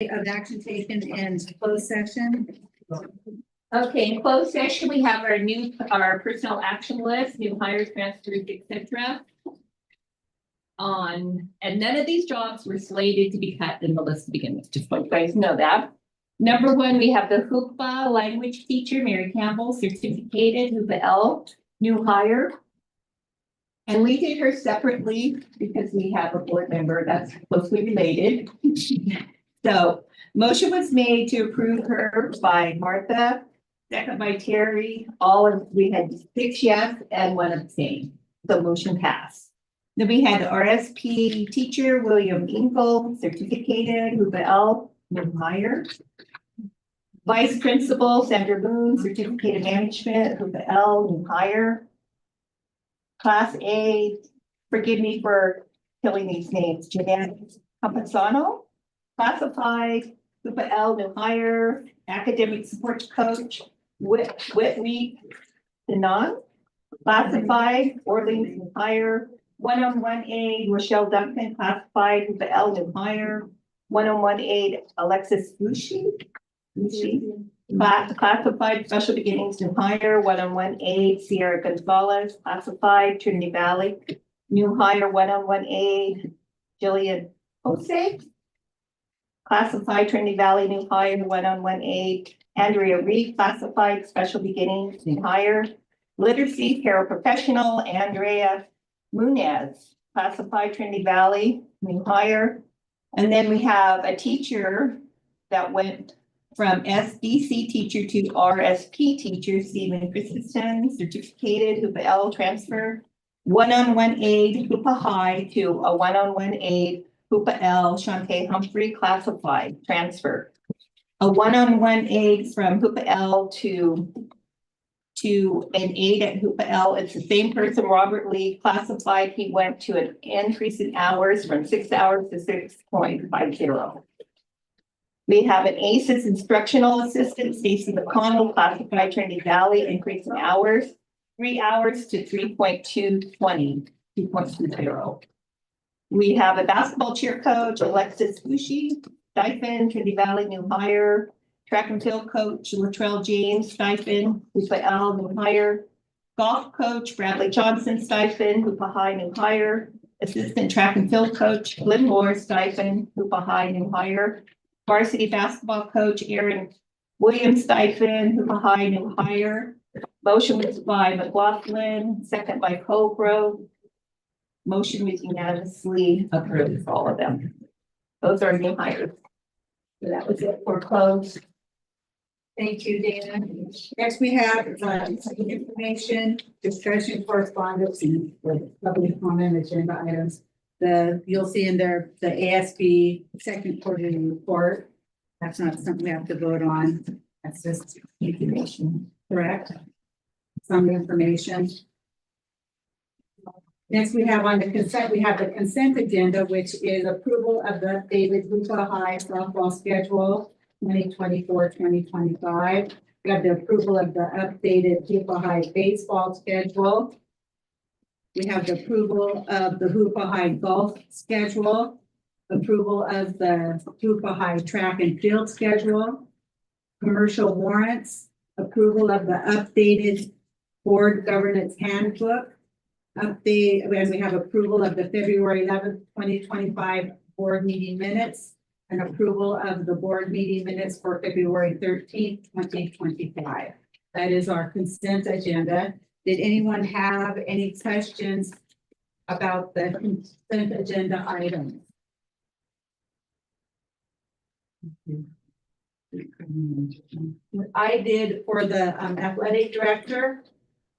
Of action taken in closed session. Okay, in closed session, we have our personnel action list, new hires, transfers, etc. And none of these jobs were slated to be cut in the list to begin with, just so you guys know that. Number one, we have the HOOPA language teacher, Mary Campbell, certificated, HOOPA L, new hire. And we did her separately because we have a board member that's closely related. So motion was made to approve her by Martha, second by Terry. We had 6 yes and 1 abstain. The motion passed. Then we had the RSP teacher, William Inkle, certificated, HOOPA L, new hire. Vice principal, Sandra Boone, certificated management, HOOPA L, new hire. Class A, forgive me for killing these names, Jeanette Campazano, classified, HOOPA L, new hire, academic support coach, Whitney Denon, classified, Orleans, new hire, 1-on-1 aide, Rochelle Duncan, classified, HOOPA L, new hire, 1-on-1 aide, Alexis Bushi, classified, special beginnings, new hire, 1-on-1 aide, Sierra Gonzalez, classified, Trinity Valley, new hire, 1-on-1 aide, Jillian Jose, classified, Trinity Valley, new hire, 1-on-1 aide, Andrea Reed, classified, special beginnings, new hire, literacy paraprofessional, Andrea Munez, classified, Trinity Valley, new hire. And then we have a teacher that went from SDC teacher to RSP teacher, Stephen Christensen, certificated, HOOPA L transfer, 1-on-1 aide, HOOPA High to a 1-on-1 aide, HOOPA L, Shantae Humphrey, classified, transfer. A 1-on-1 aide from HOOPA L to an aide at HOOPA L. It's the same person, Robert Lee, classified. He went to an increase in hours from 6 hours to 6.50. We have an ACES instructional assistant, Stacey McConnell, classified, Trinity Valley, increase in hours, 3 hours to 2.20. We have a basketball cheer coach, Alexis Bushi, stipend, Trinity Valley, new hire, track and field coach, Latrell James, stipend, HOOPA L, new hire, golf coach, Bradley Johnson, stipend, HOOPA High, new hire, assistant track and field coach, Lynn Moore, stipend, HOOPA High, new hire, varsity basketball coach, Aaron Williams, stipend, HOOPA High, new hire. Motion was by McLaughlin, second by Colgrove. Motion was unanimously approved for all of them. Those are new hires. So that was it for close. Thank you, Dana. Next, we have information, discussion, correspondence, and public comment agenda items. You'll see in there the ASB second quarterly report. That's not something we have to vote on. That's just information, correct? Some information. Next, we have on the consent, we have the consent agenda, which is approval of the updated HOOPA High softball schedule 2024-2025. We have the approval of the updated HOOPA High baseball schedule. We have the approval of the HOOPA High golf schedule, approval of the HOOPA High track and field schedule, commercial warrants, approval of the updated board governance handbook, update, and we have approval of the February 11th, 2025 board meeting minutes, and approval of the board meeting minutes for February 13th, 2025. That is our consent agenda. Did anyone have any questions about the consent agenda items? I did for the athletic director.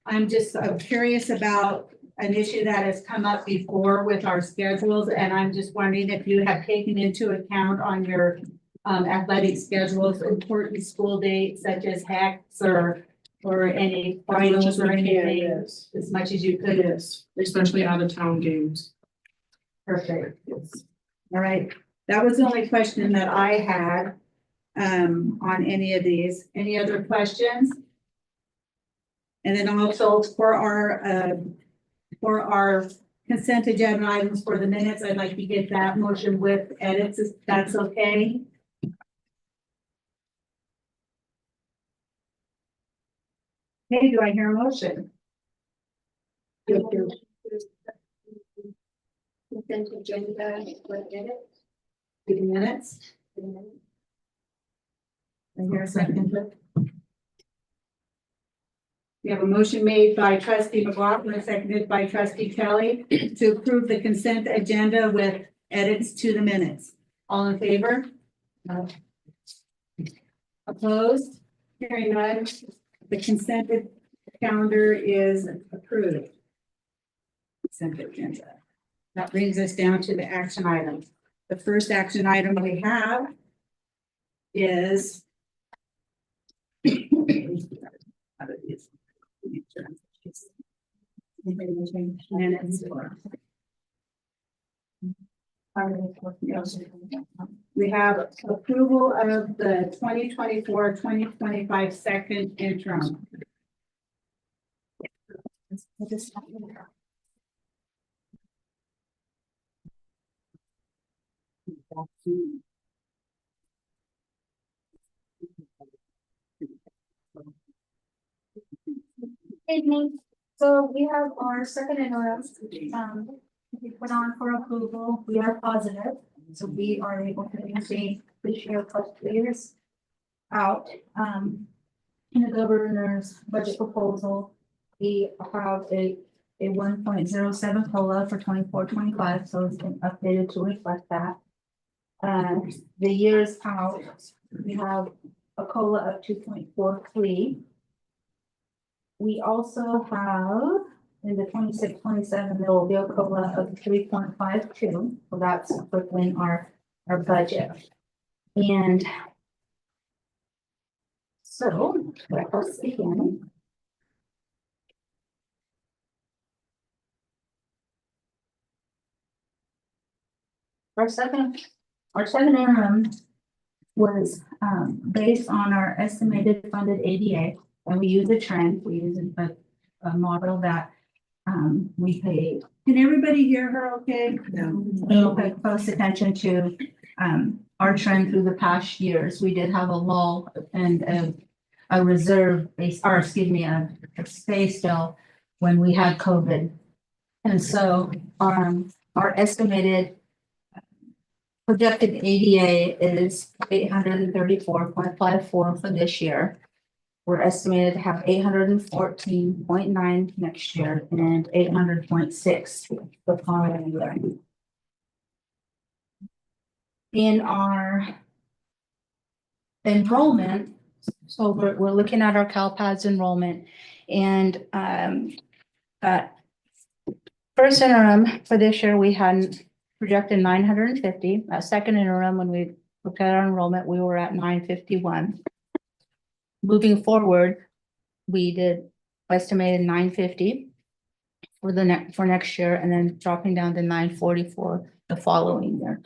I'm just curious about an issue that has come up before with our schedules, and I'm just wondering if you have taken into account on your athletic schedules important school dates such as HECs or any finals or anything, yes, as much as you could. Yes, especially out of town games. Perfect. Yes. All right. That was the only question that I had on any of these. Any other questions? And then also for our consent agenda items for the minutes, I'd like to get that motion with edits, if that's okay. Okay, do I hear a motion? Consent agenda, what edit? 2 minutes. I hear a second. We have a motion made by trustee McLaughlin, seconded by trustee Kelly to approve the consent agenda with edits to the minutes. All in favor? Opposed? Hearing none, the consent calendar is approved. Consent agenda. That brings us down to the action items. The first action item we have is minutes. We have approval of the 2024-2025 second interim. Evening. So we have our second interim, we put on for approval. We are positive. So we are able to maintain this year plus 2 years out. In the governor's budget proposal, we have a 1.07 COLA for 24-25, so it's been updated to reflect that. The years out, we have a COLA of 2.43. We also have in the 26-27, there will be a COLA of 3.52. So that's within our budget. And so let's begin. Our second interim was based on our estimated funded ADA, and we use a trend. We use a model that we pay. Can everybody hear her okay? We'll pay close attention to our trend through the past years. We did have a lull and a reserve base, or excuse me, a stay still when we had COVID. And so our estimated projected ADA is 834.54 for this year. We're estimated to have 814.9 next year and 800.6 the following year. In our enrollment, so we're looking at our CalPADS enrollment, and first interim for this year, we had projected 950. Second interim, when we looked at our enrollment, we were at 951. Moving forward, we did estimated 950 for next year, and then dropping down to 944 the following year.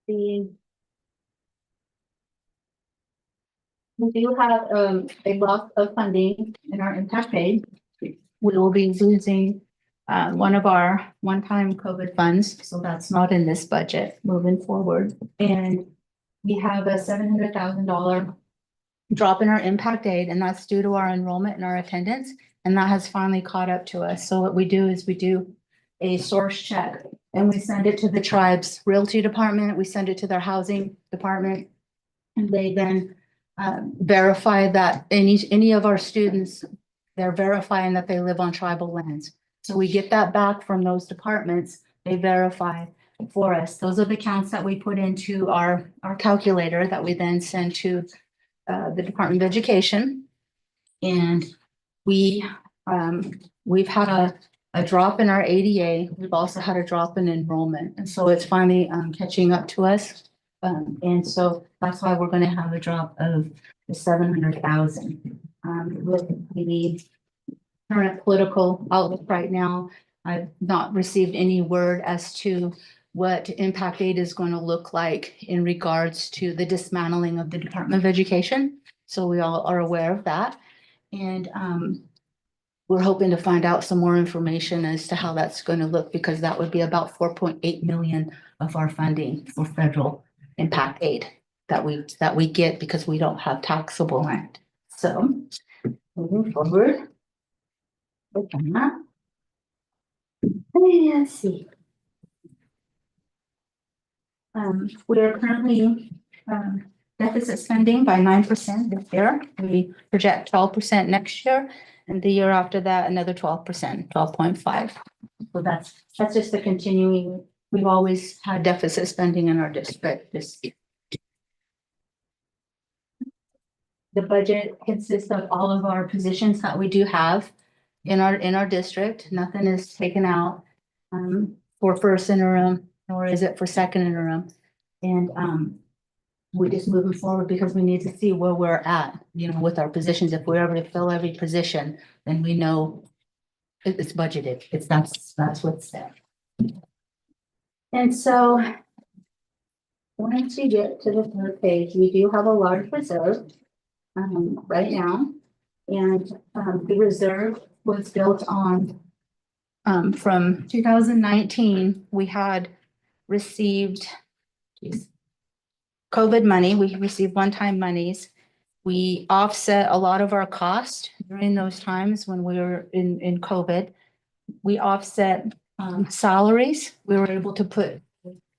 We do have a block of funding in our impact aid. We will be losing one of our one-time COVID funds, so that's not in this budget moving forward. And we have a $700,000 drop in our impact aid, and that's due to our enrollment and our attendance, and that has finally caught up to us. So what we do is we do a source check, and we send it to the tribe's realty department, we send it to their housing department, and they then verify that any of our students, they're verifying that they live on tribal lands. So we get that back from those departments. They verify for us. Those are the counts that we put into our calculator that we then send to the Department of Education. And we've had a drop in our ADA. We've also had a drop in enrollment. And so it's finally catching up to us. And so that's why we're going to have a drop of the 700,000 with the current political outlook right now. I've not received any word as to what impact aid is going to look like in regards to the dismantling of the Department of Education. So we all are aware of that. And we're hoping to find out some more information as to how that's going to look, because that would be about 4.8 million of our funding for federal impact aid that we get because we don't have taxable land. So moving forward. Open that. Let's see. We are currently deficit spending by 9% this year. We project 12% next year, and the year after that, another 12%, 12.5. So that's just the continuing. We've always had deficit spending in our district. The budget consists of all of our positions that we do have in our district. Nothing is taken out for first interim, nor is it for second interim. And we're just moving forward because we need to see where we're at, with our positions. If we're able to fill every position, then we know it's budgeted. That's what's there. And so once you get to the third page, we do have a large reserve right now. And the reserve was built on from 2019, we had received COVID money. We received one-time monies. We offset a lot of our cost during those times when we were in COVID. We offset salaries. We were able to put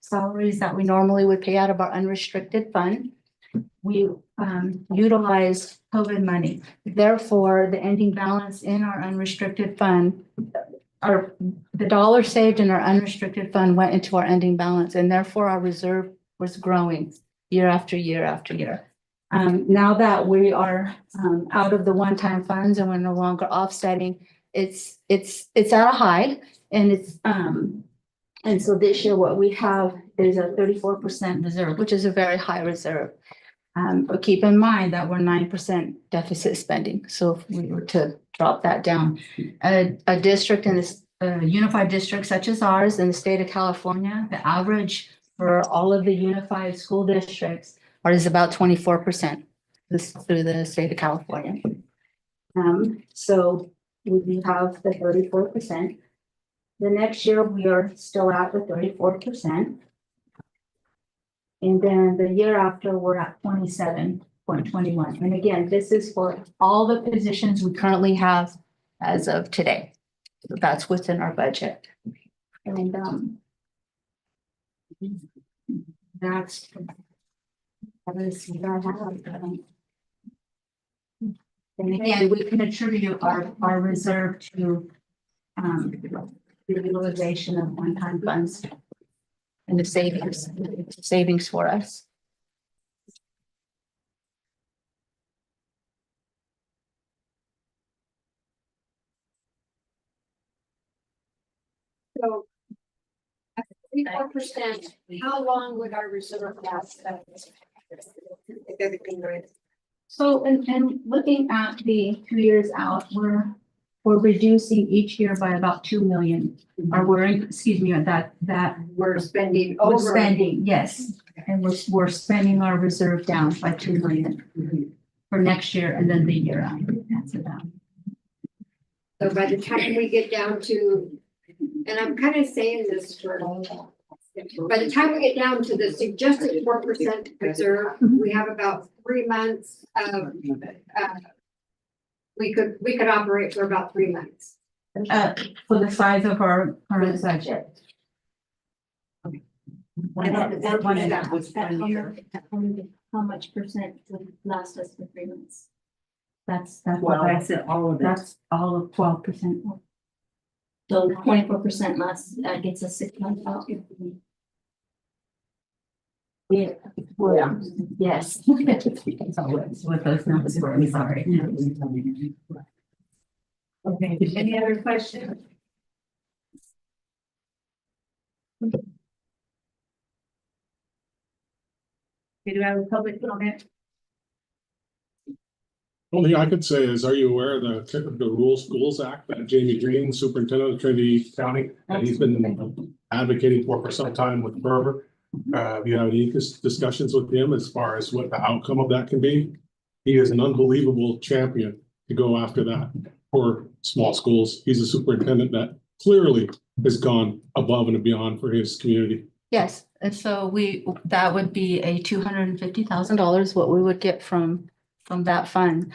salaries that we normally would pay out of our unrestricted fund. We utilized COVID money. Therefore, the ending balance in our unrestricted fund, the dollar saved in our unrestricted fund went into our ending balance, and therefore our reserve was growing year after year after year. Now that we are out of the one-time funds and we're no longer offsetting, it's at a high, and so this year what we have is a 34% reserve, which is a very high reserve. But keep in mind that we're 9% deficit spending. So if we were to drop that down, a district in this unified district such as ours in the state of California, the average for all of the unified school districts is about 24% through the state of California. So we have the 34%. The next year we are still at the 34%. And then the year after, we're at 27.21. And again, this is for all the positions we currently have as of today. So that's within our budget. And that's what I have. And again, we can attribute our reserve to the utilization of one-time funds. And the savings for us. So, at 34%, how long would our reserve last? If everything went. So, and looking at the 2 years out, we're reducing each year by about 2 million. Or that We're spending we're over. spending, yes. And we're spending our reserve down by 2 million for next year and then the year after. That's about. So by the time we get down to, and I'm kind of saying this for, by the time we get down to the suggested 4% reserve, we have about 3 months of, we could operate for about 3 months. For the size of our current budget. How much percent would last us for 3 months? That's what I said, all of it. That's all of 12%. So 24% less, gets us 6 months out. Yeah, well, yes. It's always with those numbers, I'm sorry. Okay, any other questions? Do you have a public comment? Only thing I could say is, are you aware of the Rural Schools Act that Jamie Green, Superintendent of Trinity County, that he's been advocating for some time with fervor? Have you had any discussions with him as far as what the outcome of that can be? He is an unbelievable champion to go after that for small schools. He's a superintendent that clearly has gone above and beyond for his community. Yes, and so that would be a $250,000, what we would get from that fund.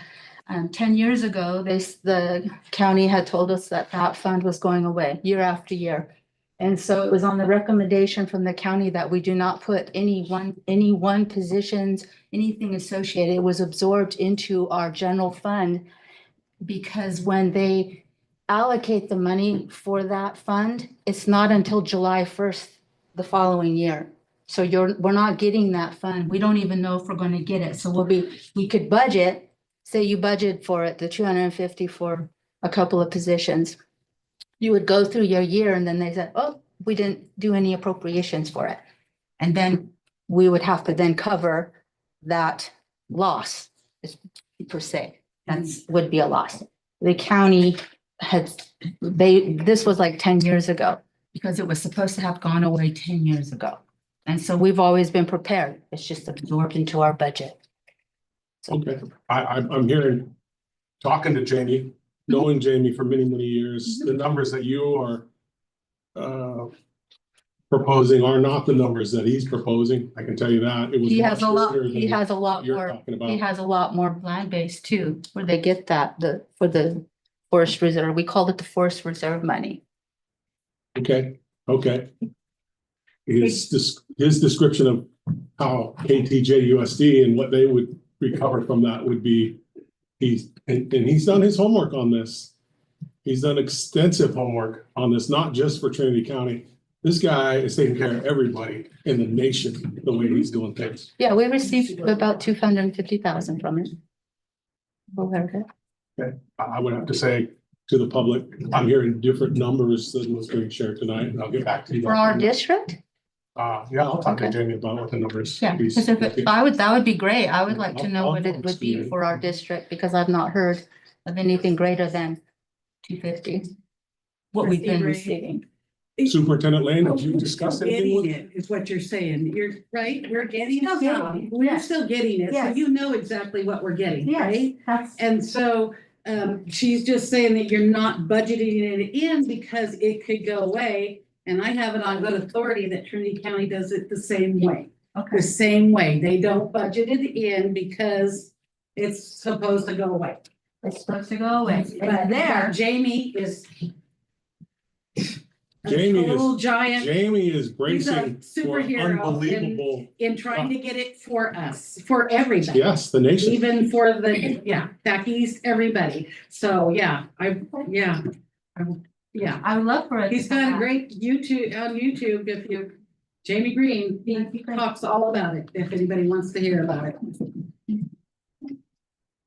10 years ago, the county had told us that that fund was going away year after year. And so it was on the recommendation from the county that we do not put any one positions, anything associated. It was absorbed into our general fund because when they allocate the money for that fund, it's not until July 1st the following year. So we're not getting that fund. We don't even know if we're going to get it. So we could budget, say you budget for it, the 250 for a couple of positions. You would go through your year and then they said, oh, we didn't do any appropriations for it. And then we would have to then cover that loss per se. Would be a loss. The county this was like 10 years ago because it was supposed to have gone away 10 years ago. And so we've always been prepared. It's just absorbed into our budget. So Okay, I'm hearing, talking to Jamie, knowing Jamie for many, many years, the numbers that you are proposing are not the numbers that he's proposing. I can tell you that. It was he has much a lot, greater he than has a lot you're more, talking about. he has a lot more land-based too, where they get that, for the forest reserve. We called it the forest reserve money. Okay. His description of how KTJUSD and what they would recover from that would be, he's done his homework on this. He's done extensive homework on this, not just for Trinity County. This guy is taking care of everybody in the nation, the way he's doing things. Yeah, we received about 250,000 from it. Okay, I would have to say to the public, I'm hearing different numbers than what's being shared tonight, and I'll get back to you. For our district? Yeah, I'll talk to Okay. Jamie about what the numbers. Yeah, he's- because that would be great. I would like to know I'll what it talk would to be you. for our district because I've not heard of anything greater than 250. What we've been receiving. Superintendent Lane, have you discussed anything with? Getting it is what you're saying. You're right. We're getting it. Yeah. We're still getting it. So Yes. you know exactly what we're getting, right? That's, And so she's just saying that you're not budgeting it in because it could go away. And I have it on good authority that Trinity County does it the same way. okay. The same way. They don't budget it in because it's supposed to go away. It's supposed to go away. But There, Jamie is a Jamie total giant Jamie is He's a bracing for superhero unbelievable, in trying to get it for us, for everybody. yes, the nation. Even for the, Becky's, everybody. So, yeah. I would love for it. He's got a great on YouTube, if you, Jamie Green, he talks all about it, if anybody wants to hear about it.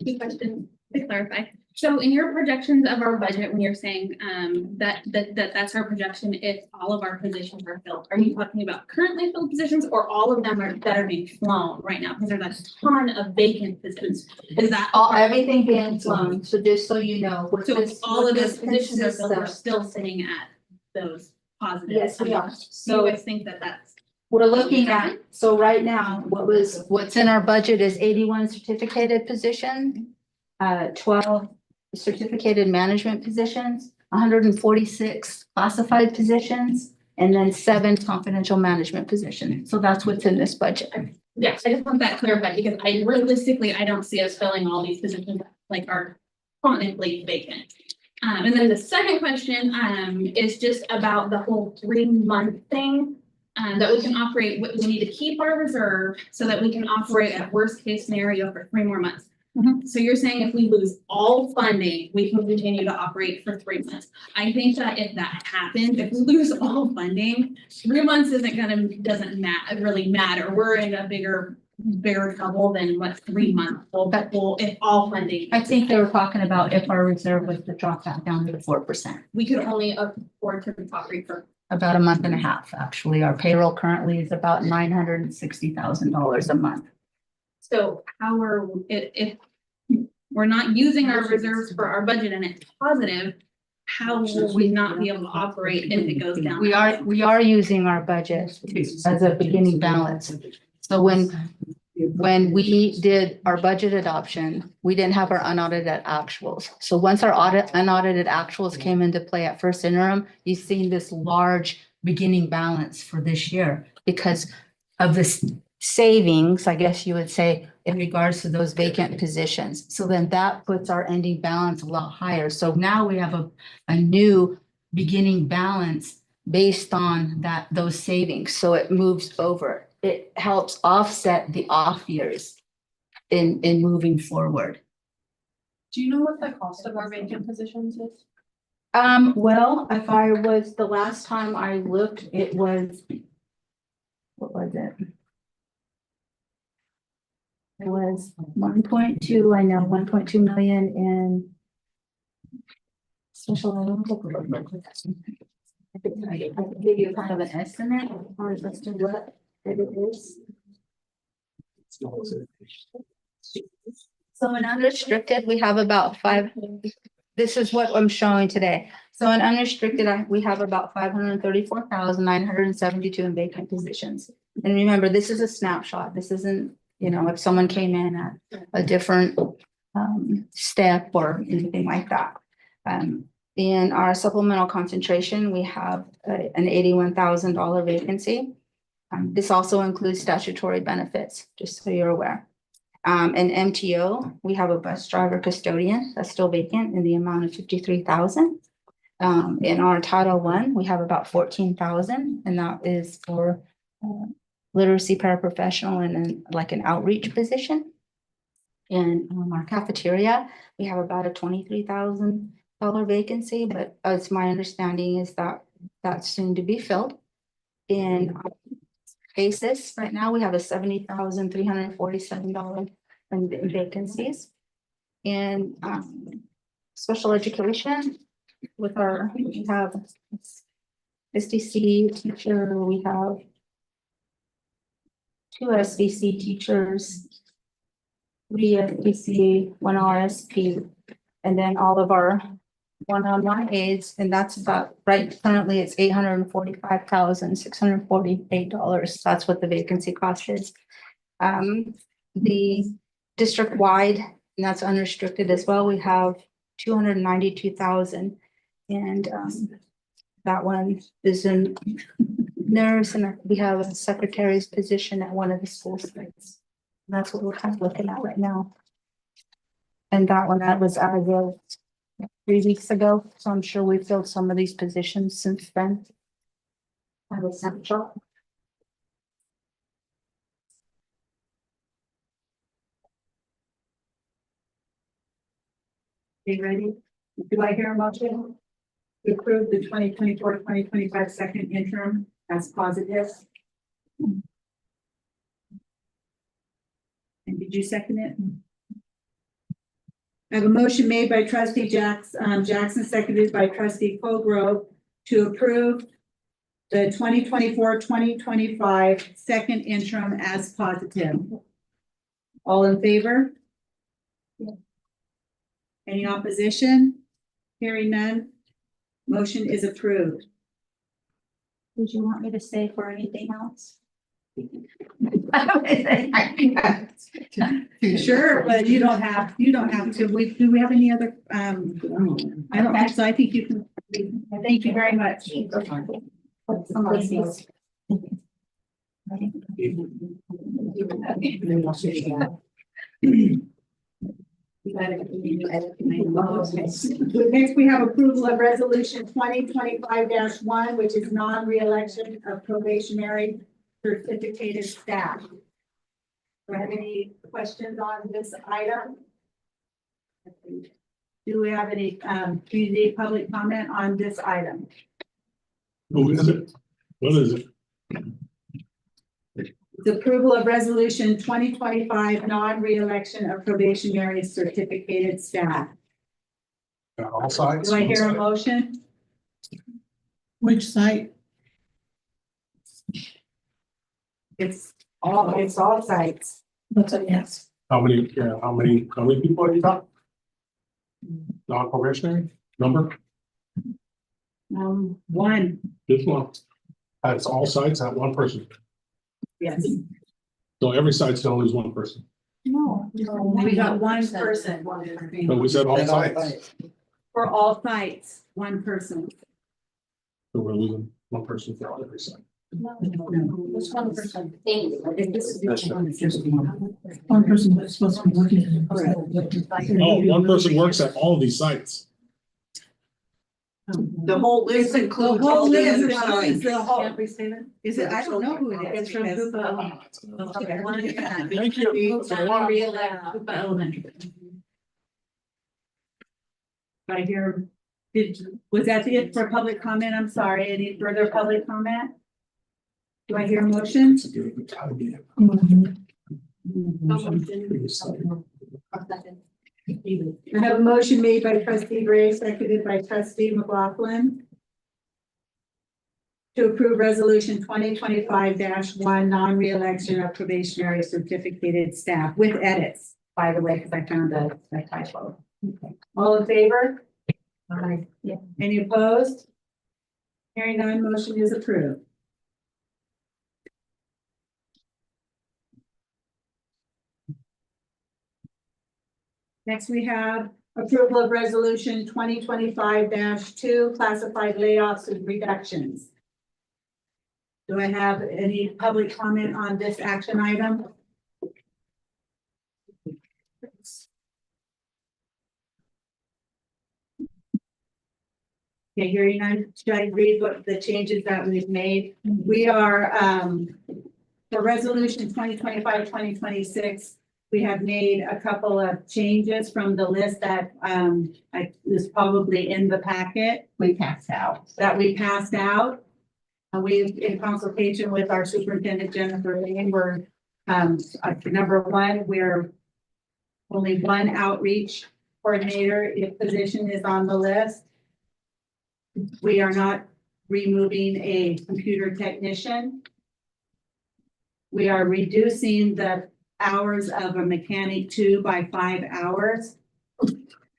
Good question to clarify. So in your projections of our budget, when you're saying that's our projection if all of our positions are filled, are you talking about currently filled positions or all of them that are being flown right now? Because there's a ton of vacant positions. Is that Everything being flown, so just so you know. so if all of those positions are filled, we're still sitting at those positives? Yes, we are. So you So guys think that's we're looking at, so right now, what's in our budget is 81 certificated positions, 12 certificated management positions, 146 classified positions, and then 7 confidential management positions. So that's what's in this budget. yes, I just want that clarified because I realistically, I don't see us filling all these positions like are chronically vacant. And then the second question is just about the whole 3-month thing. That we can operate, we need to keep our reserve so that we can operate at worst case scenario for 3 more months. So you're saying if we lose all funding, we can continue to operate for 3 months. I think that if that happens, if we lose all funding, 3 months doesn't really matter. We're in a bigger trouble than what 3 months will if all funding. I think they were talking about if our reserve was to drop that down to 4%, We could only afford to operate for. about a month and a half, actually. Our payroll currently is about $960,000 a month. So how are, if we're not using our reserves for our budget and it's positive, how will we not be able to operate if it goes down? We are using our budget as a beginning balance. So when we did our budget adoption, we didn't have our unaudited actuals. So once our unaudited actuals came into play at first interim, you've seen this large beginning balance for this year because of this savings, I guess you would say, in regards to those vacant positions. So then that puts our ending balance a lot higher. So now we have a new beginning balance based on those savings. So it moves over. It helps offset the off years in moving forward. Do you know what the cost of our vacant positions is? Well, if I was, the last time I looked, it was, what was it? It was 1.2, I know, 1.2 million in special. I can give you kind of an estimate as to what it is. So in unrestricted, we have about this is what I'm showing today. So in unrestricted, we have about 534,972 in vacant positions. And remember, this is a snapshot. This isn't, if someone came in at a different step or anything like that. In our supplemental concentration, we have an $81,000 vacancy. This also includes statutory benefits, just so you're aware. In MTO, we have a bus driver custodian that's still vacant in the amount of 53,000. In our Title I, we have about 14,000, and that is for literacy paraprofessional and then like an outreach position. In our cafeteria, we have about a $23,000 vacancy, but as my understanding is that that's soon to be filled. In basis, right now we have a $70,347 in vacancies. In special education, we have SDC teacher, we have 2 SDC teachers, 3 SDC, 1 RSP, and then all of our one-on-one aides, and that's about currently it's $845,648. That's what the vacancy cost is. The district-wide, and that's unrestricted as well, we have 292,000, and that one is in nurse, and we have a secretary's position at one of the school sites. And that's what we're kind of looking at right now. And that one, that was as of 3 weeks ago, so I'm sure we filled some of these positions since then. I have a snapshot. Are you ready? Do I hear a motion to approve the 2024-2025 second interim as positive? And did you second it? I have a motion made by trustee Jackson, seconded by trustee Colgrove to approve the 2024-2025 second interim as positive. All in favor? Any opposition? Hearing none. Motion is approved. Did you want me to stay for anything else? Sure, but you don't have to. Do we have any other, I don't think so. I think you can. Thank you very much. Next, we have approval of resolution 2025-1, which is non-reelection of probationary certificated staff. Do you have any questions on this item? Do we have any community public comment on this item? Who is it? What is it? The approval of resolution 2025 non-reelection of probationary certificated staff. All sides? Do I hear a motion? Which site? It's all sites. That's a yes. How many people are you talking? Non-probationary number? One, This one. That's all sites at one person. yes. So every site's gonna lose one person. No, we got one person. But we said all sites. For all sites, one person. So we're losing one person for every site. What's 1%? Thank you. One person that's supposed to be working. Oh, one person works at all of these sites. The whole list includes The whole all the list other is sites. the whole, is it, I don't know who it is. It's from because- Thank you. Elementary. I hear, was that it for public comment? I'm sorry, any further public comment? Do I hear a motion? I have a motion made by trustee Gray, seconded by trustee McLaughlin. To approve resolution 2025-1, non-reelection of probationary certificated staff with edits, by the way, because I found a typo. All in favor? Aye. Any opposed? Hearing none, motion is approved. Next, we have approval of resolution 2025-2, classified layoffs and reductions. Do I have any public comment on this action item? Okay, hearing none, should I read what the changes that we've made? We are, for resolution 2025-2026, we have made a couple of changes from the list that, is probably in the packet We passed out. that we passed out. We've, in consultation with our superintendent, Jennifer Lane, we're, number one, we're only one outreach coordinator if position is on the list. We are not removing a computer technician. We are reducing the hours of a mechanic 2 by 5 hours,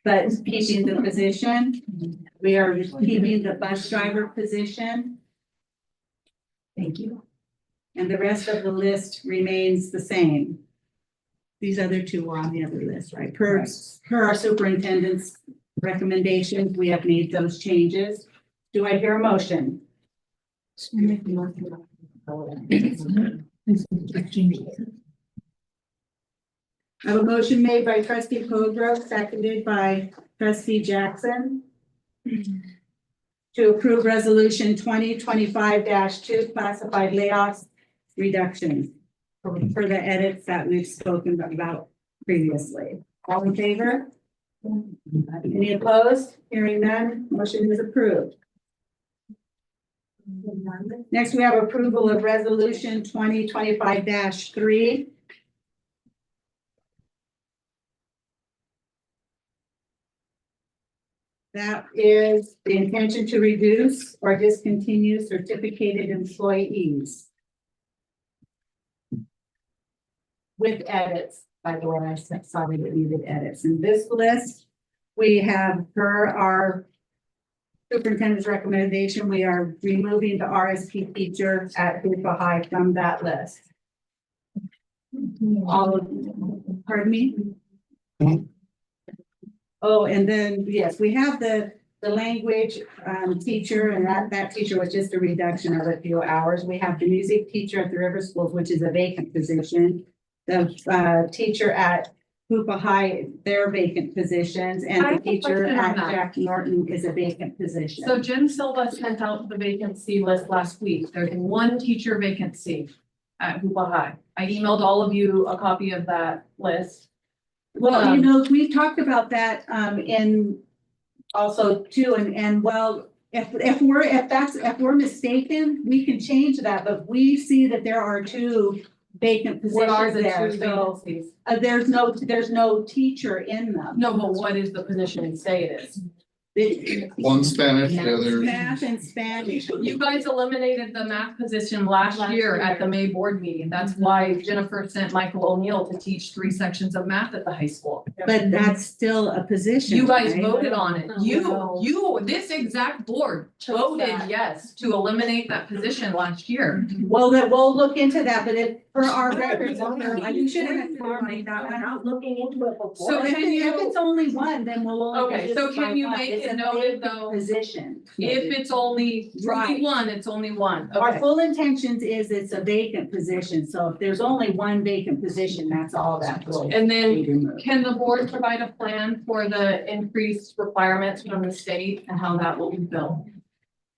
but keeping the position. We are keeping the bus driver position. Thank you. And the rest of the list remains the same. These other two were on the other list, right? Per our superintendent's recommendations, we have made those changes. Do I hear a motion? I have a motion made by trustee Colgrove, seconded by trustee Jackson. To approve resolution 2025-2, classified layoffs reductions for the edits that we've spoken about previously. All in favor? Any opposed? Hearing none, motion is approved. Next, we have approval of resolution 2025-3. That is the intention to reduce or discontinue certificated employees. With edits, by the way, I said, sorry that we did edits. In this list, we have per our superintendent's recommendation, we are removing the RSP teacher at Hoopa High from that list. All of, pardon me? Oh, and then, yes, we have the language teacher, and that teacher was just a reduction of a few hours. We have the music teacher at the River Schools, which is a vacant position. The teacher at Hoopa High, they're vacant positions, and I the have a teacher question on at that. Jack Norton is a vacant position. So Jim Silva sent out the vacancy list last week. There's one teacher vacancy at Hoopa High. I emailed all of you a copy of that list. Well, you know, we talked about that in also too, and well, if we're mistaken, we can change that, but we see that there are 2 vacant What are positions the there, two so vacancies? there's no teacher in them. No, but what is the position say it is? One Spanish, the other. Math and Spanish. You guys eliminated the math position last year at the May board meeting. That's why Jennifer sent Michael O'Neill to teach 3 sections of math at the high school. But that's still a position. You guys right? voted on it. No. This exact board voted yes to eliminate that position last year. Well, that we'll look into that, but For our records, you should have made that one out. Looking into it before. So If can you, it's only one, then we'll only. Okay, do so this can by you one. make It's it a noted, vacant though? Position. if it's only Right. one, it's only one, Our okay. full intentions is it's a vacant position, so if there's only one vacant position, that's all that will And be then removed. can the board provide a plan for the increased requirements from the state and how that will be filled?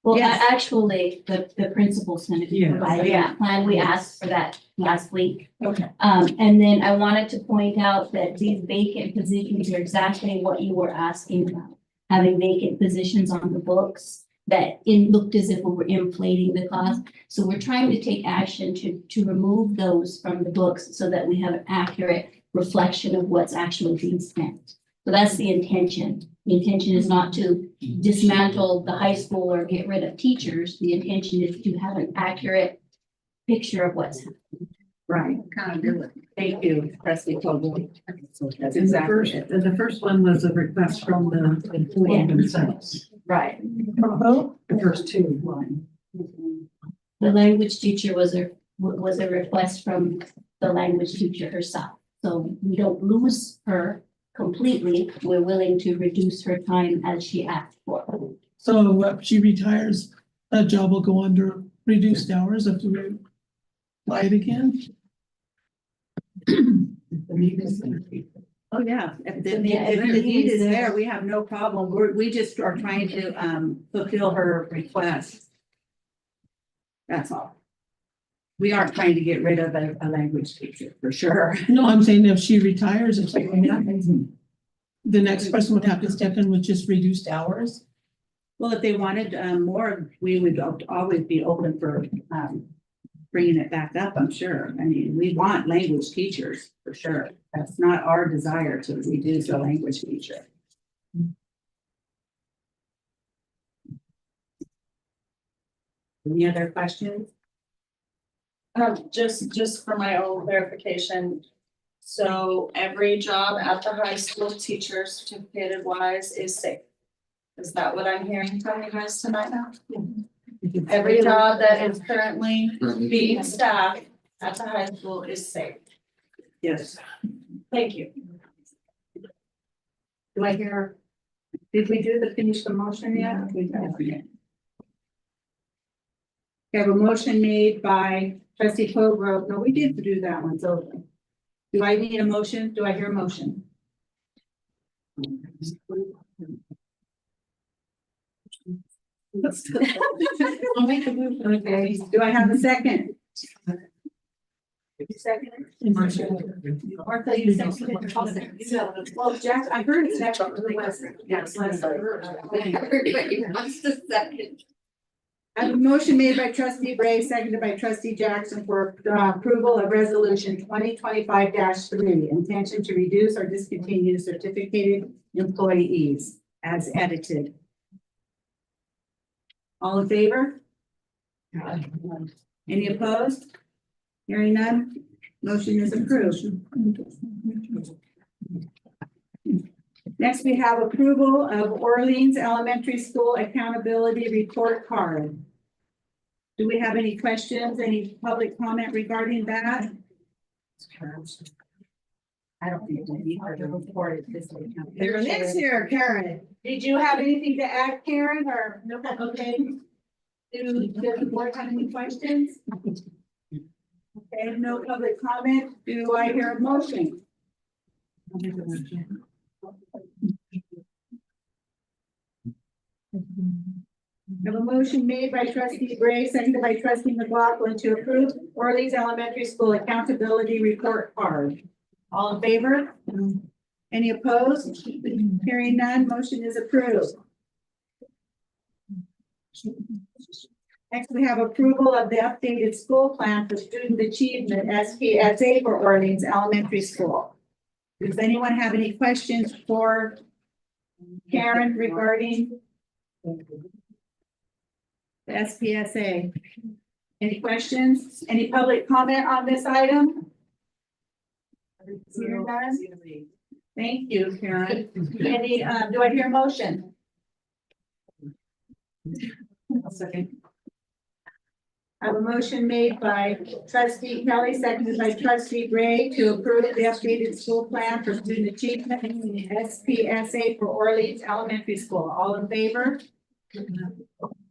Well, Yes. actually, the principal's gonna be Yeah. providing that plan. We asked for that last week. Okay. And then I wanted to point out that these vacant positions are exactly what you were asking about. Having vacant positions on the books that looked as if we were inflating the cost. So we're trying to take action to remove those from the books so that we have an accurate reflection of what's actually being spent. So that's the intention. The intention is not to dismantle the high school or get rid of teachers. The intention is to have an accurate picture of what's happening. Right. Thank you, trustee Colvin. That's And the exactly first, it. and the first one was a request from the employee themselves. Right. The first two. The language teacher was a request from the language teacher herself. So we don't lose her completely. We're willing to reduce her time as she asked for. So if she retires, that job will go under reduced hours if we apply it again. Oh, yeah, if the need is there, we have no problem. We just are trying to fulfill her request. That's all. We aren't trying to get rid of a language teacher, for sure. No, I'm saying if she retires, if something happens, the next person would have to step in with just reduced hours. Well, if they wanted more, we would always be open for bringing it back up, I'm sure. I mean, we want language teachers, for sure. That's not our desire to reduce a language teacher. Any other questions? Just for my own verification. So every job at the high school, teacher certificated wise is safe. Is that what I'm hearing from you guys tonight now? Every job that is currently being staffed at the high school is safe. Yes. Thank you. Do I hear, did we finish the motion yet? We haven't. We have a motion made by trustee Colgrove. No, we did do that one, so. Do I need a motion? Do I hear a motion? Okay, do I have a second? Second. Martha, you seconded. Well, Jack, I heard it second. Yes, Everybody wants to second. I have a motion made by trustee Bray, seconded by trustee Jackson for approval of resolution 2025-3, intention to reduce or discontinue certificated employees as edited. All in favor? Any opposed? Hearing none, motion is approved. Next, we have approval of Orleans Elementary School Accountability Report Card. Do we have any questions, any public comment regarding that? I don't think we heard a report at this point. Karen is here, Karen. Did you have anything to add, Karen, or no? Okay. Does the board have any questions? Okay, no public comment. Do I hear a motion? I have a motion made by trustee Gray, seconded by trustee McLaughlin to approve Orleans Elementary School Accountability Report Card. All in favor? Any opposed? Hearing none, motion is approved. Next, we have approval of the updated school plan for student achievement SPSA for Orleans Elementary School. Does anyone have any questions for Karen regarding the SPSA? Any questions? Any public comment on this item? Hearing none? Thank you, Karen. Any, do I hear a motion? I have a motion made by trustee Kelly, seconded by trustee Gray to approve the updated school plan for student achievement SPSA for Orleans Elementary School. All in favor?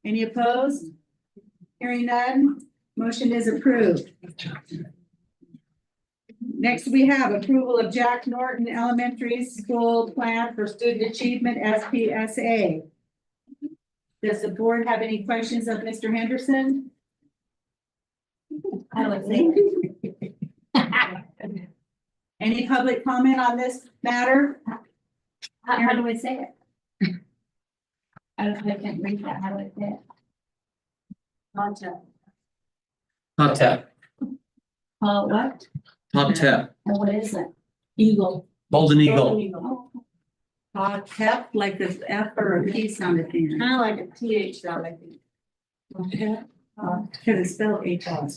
Any opposed? Hearing none, motion is approved. Next, we have approval of Jack Norton Elementary School Plan for Student Achievement SPSA. Does the board have any questions of Mr. Henderson? I would say. Any public comment on this matter? How do I say it? I can't read that. How do I say it? Content. Top tap, What? top tap, What is it? Eagle. golden eagle. Oh, F, like this F or a P sound at the end. Kind of like a TH sound, I think. Because it's spelled H-O.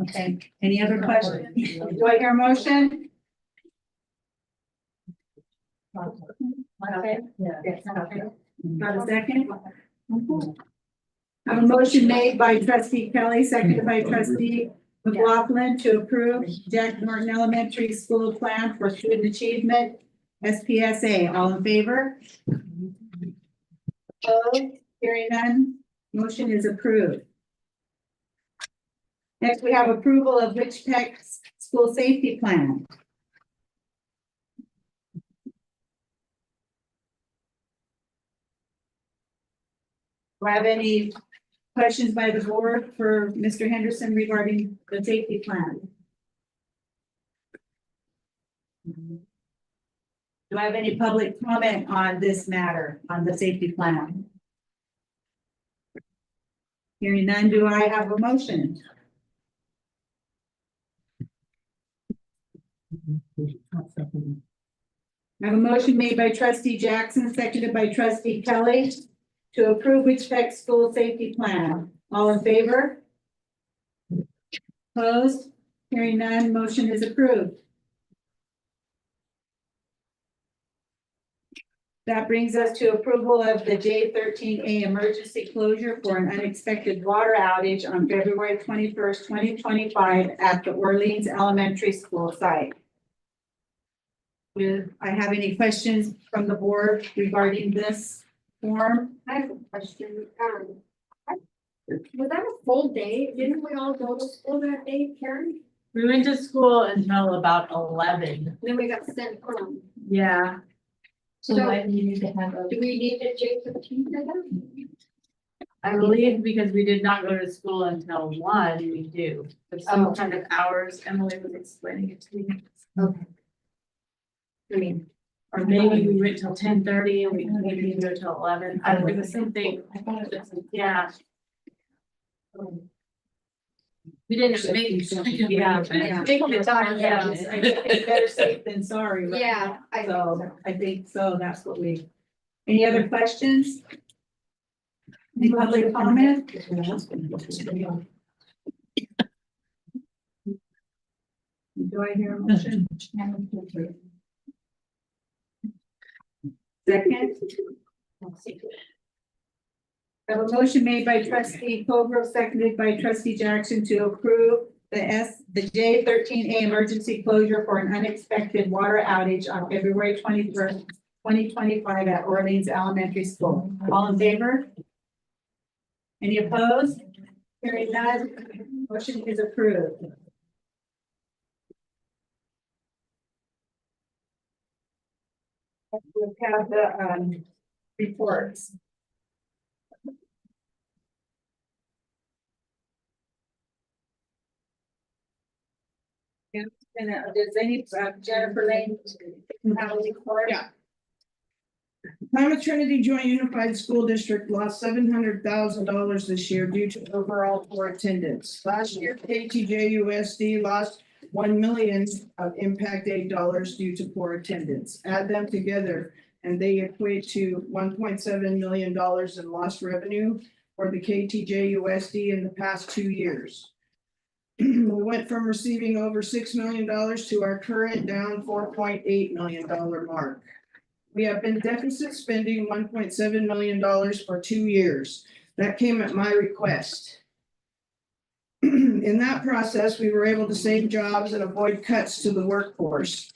Okay, any other questions? Do I hear a motion? Okay. Yes, okay. Got a second? I have a motion made by trustee Kelly, seconded by trustee McLaughlin to approve Jack Norton Elementary School Plan for Student Achievement, SPSA. All in favor? Opposed? Hearing none, motion is approved. Next, we have approval of Witch Tech's School Safety Plan. Do I have any questions by the board for Mr. Henderson regarding the safety plan? Do I have any public comment on this matter, on the safety plan? Hearing none, do I have a motion? I have a motion made by trustee Jackson, seconded by trustee Kelly to approve Witch Tech School Safety Plan. All in favor? Opposed? Hearing none, motion is approved. That brings us to approval of the J13A emergency closure for an unexpected water outage on February 21st, 2025 at the Orleans Elementary School site. Do I have any questions from the board regarding this form? I have a question. Was that a full day? Didn't we all go to school that day, Karen? We went to school until about 11. Then we got sent home. Yeah. so why do you need to have a? Do we need a J15 for them? I believe because we did not go to school until 1, we do. There's some kind of hours, Emily was explaining it to me. Okay. I mean, Or maybe we went till 10:30 and we maybe go till 11. I don't know, it was something, I thought it was. yeah. We didn't make. Yeah. Take the time, yeah. It's better safe than sorry. right? yeah, I think So so. I think so, that's what we, any other questions? Any public comment? Do I hear a motion? Second? I have a motion made by trustee Cobra, seconded by trustee Jackson to approve the J13A emergency closure for an unexpected water outage on February 21st, 2025 at Orleans Elementary School. All in favor? Any opposed? Hearing none, motion is approved. We have the reports. And does any, Jennifer Lane, have a report? Yeah. Climate Trinity Joint Unified School District lost $700,000 this year due to overall poor attendance. Last year, KTJUSD lost 1 million of impact aid dollars due to poor attendance. Add them together and they equate to $1.7 million in lost revenue for the KTJUSD in the past 2 years. We went from receiving over $6 million to our current down $4.8 million mark. We have been deficit spending $1.7 million for 2 years. That came at my request. In that process, we were able to save jobs and avoid cuts to the workforce.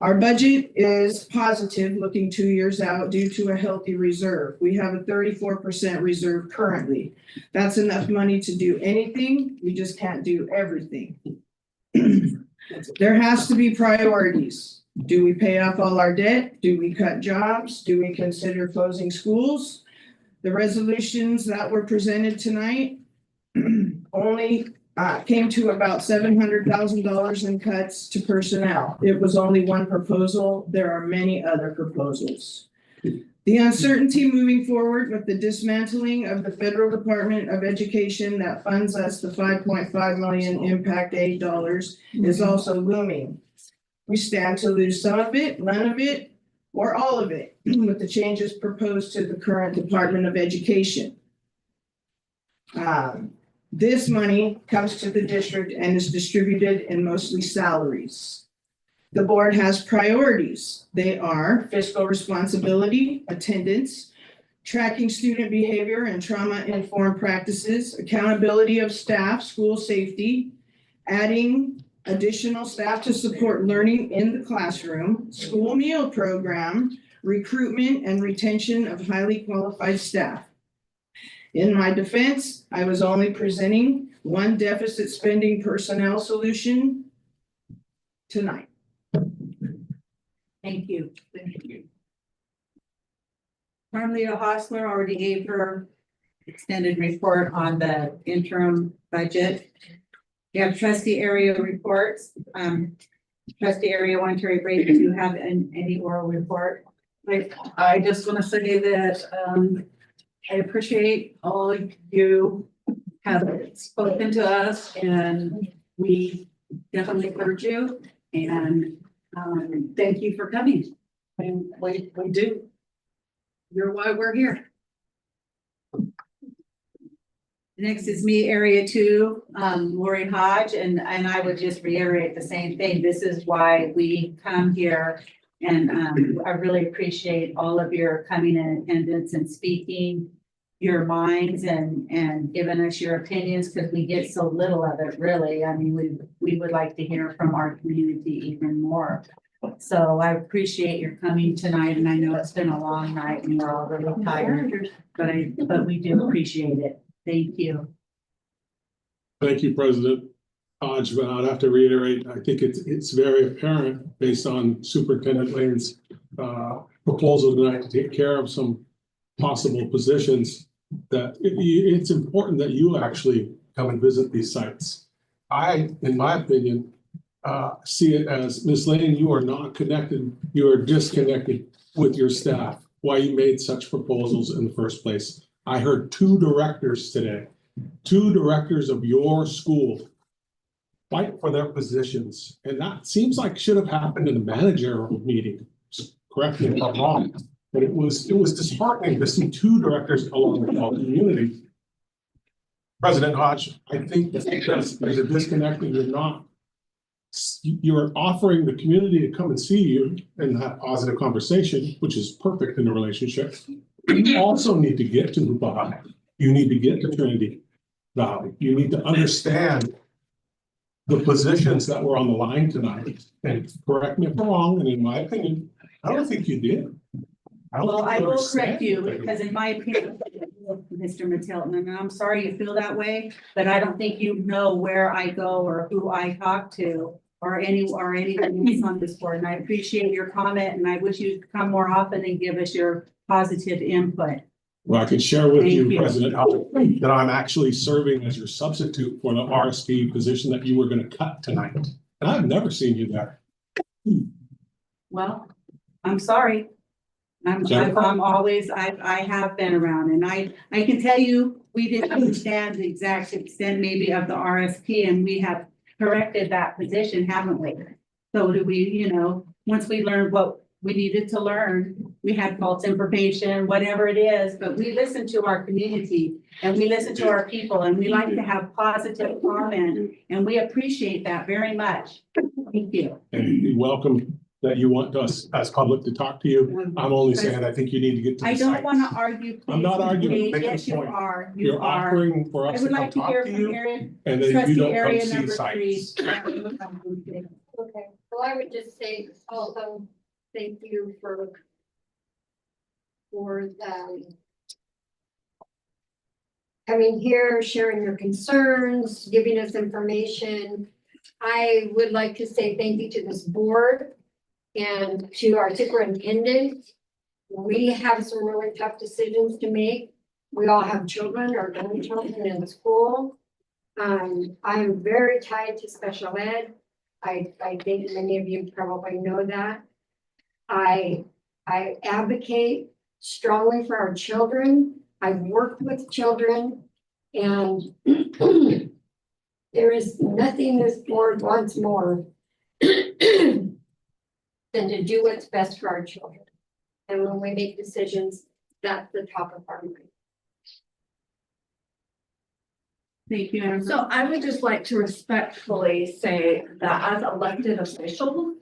Our budget is positive looking 2 years out due to a healthy reserve. We have a 34% reserve currently. That's enough money to do anything. We just can't do everything. There has to be priorities. Do we pay off all our debt? Do we cut jobs? Do we consider closing schools? The resolutions that were presented tonight only came to about $700,000 in cuts to personnel. It was only one proposal. There are many other proposals. The uncertainty moving forward with the dismantling of the Federal Department of Education that funds us the $5.5 million impact aid dollars is also looming. We stand to lose some of it, none of it, or all of it with the changes proposed to the current Department of Education. This money comes to the district and is distributed in mostly salaries. The board has priorities. They are fiscal responsibility, attendance, tracking student behavior and trauma-informed practices, accountability of staff, school safety, adding additional staff to support learning in the classroom, school meal program, recruitment and retention of highly qualified staff. In my defense, I was only presenting one deficit spending personnel solution tonight. Thank you. Thank you. Carmelita Hostler already gave her extended report on the interim budget. You have trustee area reports. Trustee area 1, Terry Brady, do you have any oral report? I just want to say that I appreciate all of you have spoken to us, and we definitely heard you, and thank you for coming. And we do. You're why we're here. Next is me, area 2, Lori Hodge, and I would just reiterate the same thing. This is why we come here. And I really appreciate all of your coming in attendance and speaking your minds and giving us your opinions, because we get so little of it, really. I mean, we would like to hear from our community even more. So I appreciate your coming tonight, and I know it's been a long night and we're all really tired, but we do appreciate it. Thank you. Thank you, President Hodge, but I'd have to reiterate, I think it's very apparent based on Superintendent Lane's proposal tonight to take care of some possible positions that it's important that you actually come and visit these sites. I, in my opinion, see it as, Ms. Lane, you are not connected, you are disconnected with your staff, why you made such proposals in the first place. I heard 2 directors today, 2 directors of your school fight for their positions. And that seems like should have happened in a managerial meeting. Correct me if I'm wrong, but it was disheartening to see 2 directors along with all the community. President Hodge, I think that there's a disconnect, and you're offering the community to come and see you and have positive conversation, which is perfect in a relationship. You also need to get to Hoopa High. You need to get to Trinity Valley. You need to understand the positions that were on the line tonight. And correct me if I'm wrong, and in my opinion, I don't think you did. Well, I will correct you, because in my opinion, Mr. Matilton, and I'm sorry you feel that way, but I don't think you know where I go or who I talk to or anyone else on this board. And I appreciate your comment, and I wish you'd come more often and give us your positive input. Well, I can share with Thank you. President Hodge, that I'm actually serving as your substitute for the RSP position that you were going to cut tonight. And I've never seen you there. Well, I'm sorry. I'm always, I have been around, and I can tell you, we didn't understand the exact extent maybe of the RSP, and we have corrected that position, haven't we? So do we, once we learned what we needed to learn, we had false information, whatever it is, but we listen to our community and we listen to our people, and we like to have positive comment, and we appreciate that very much. Thank you. And welcome that you want us as public to talk to you. I'm only saying I think you need to get to the I don't sites. want to argue. I'm not please, arguing, please. make a Yes, you point. are. You You're are. offering for I us to would come like to talk hear to from you area, and then you trustee don't come area see number 3. sites. Okay, well, I would just say also, thank you for coming here, sharing your concerns, giving us information. I would like to say thank you to this board and to our superintendent. We have some really tough decisions to make. We all have children or young children in school. I'm very tied to special ed. I think many of you probably know that. I advocate strongly for our children. I've worked with children and there is nothing this board wants more than to do what's best for our children. And when we make decisions, that's the top of our mind. Thank you, Amber. So I would just like to respectfully say that as elected officials,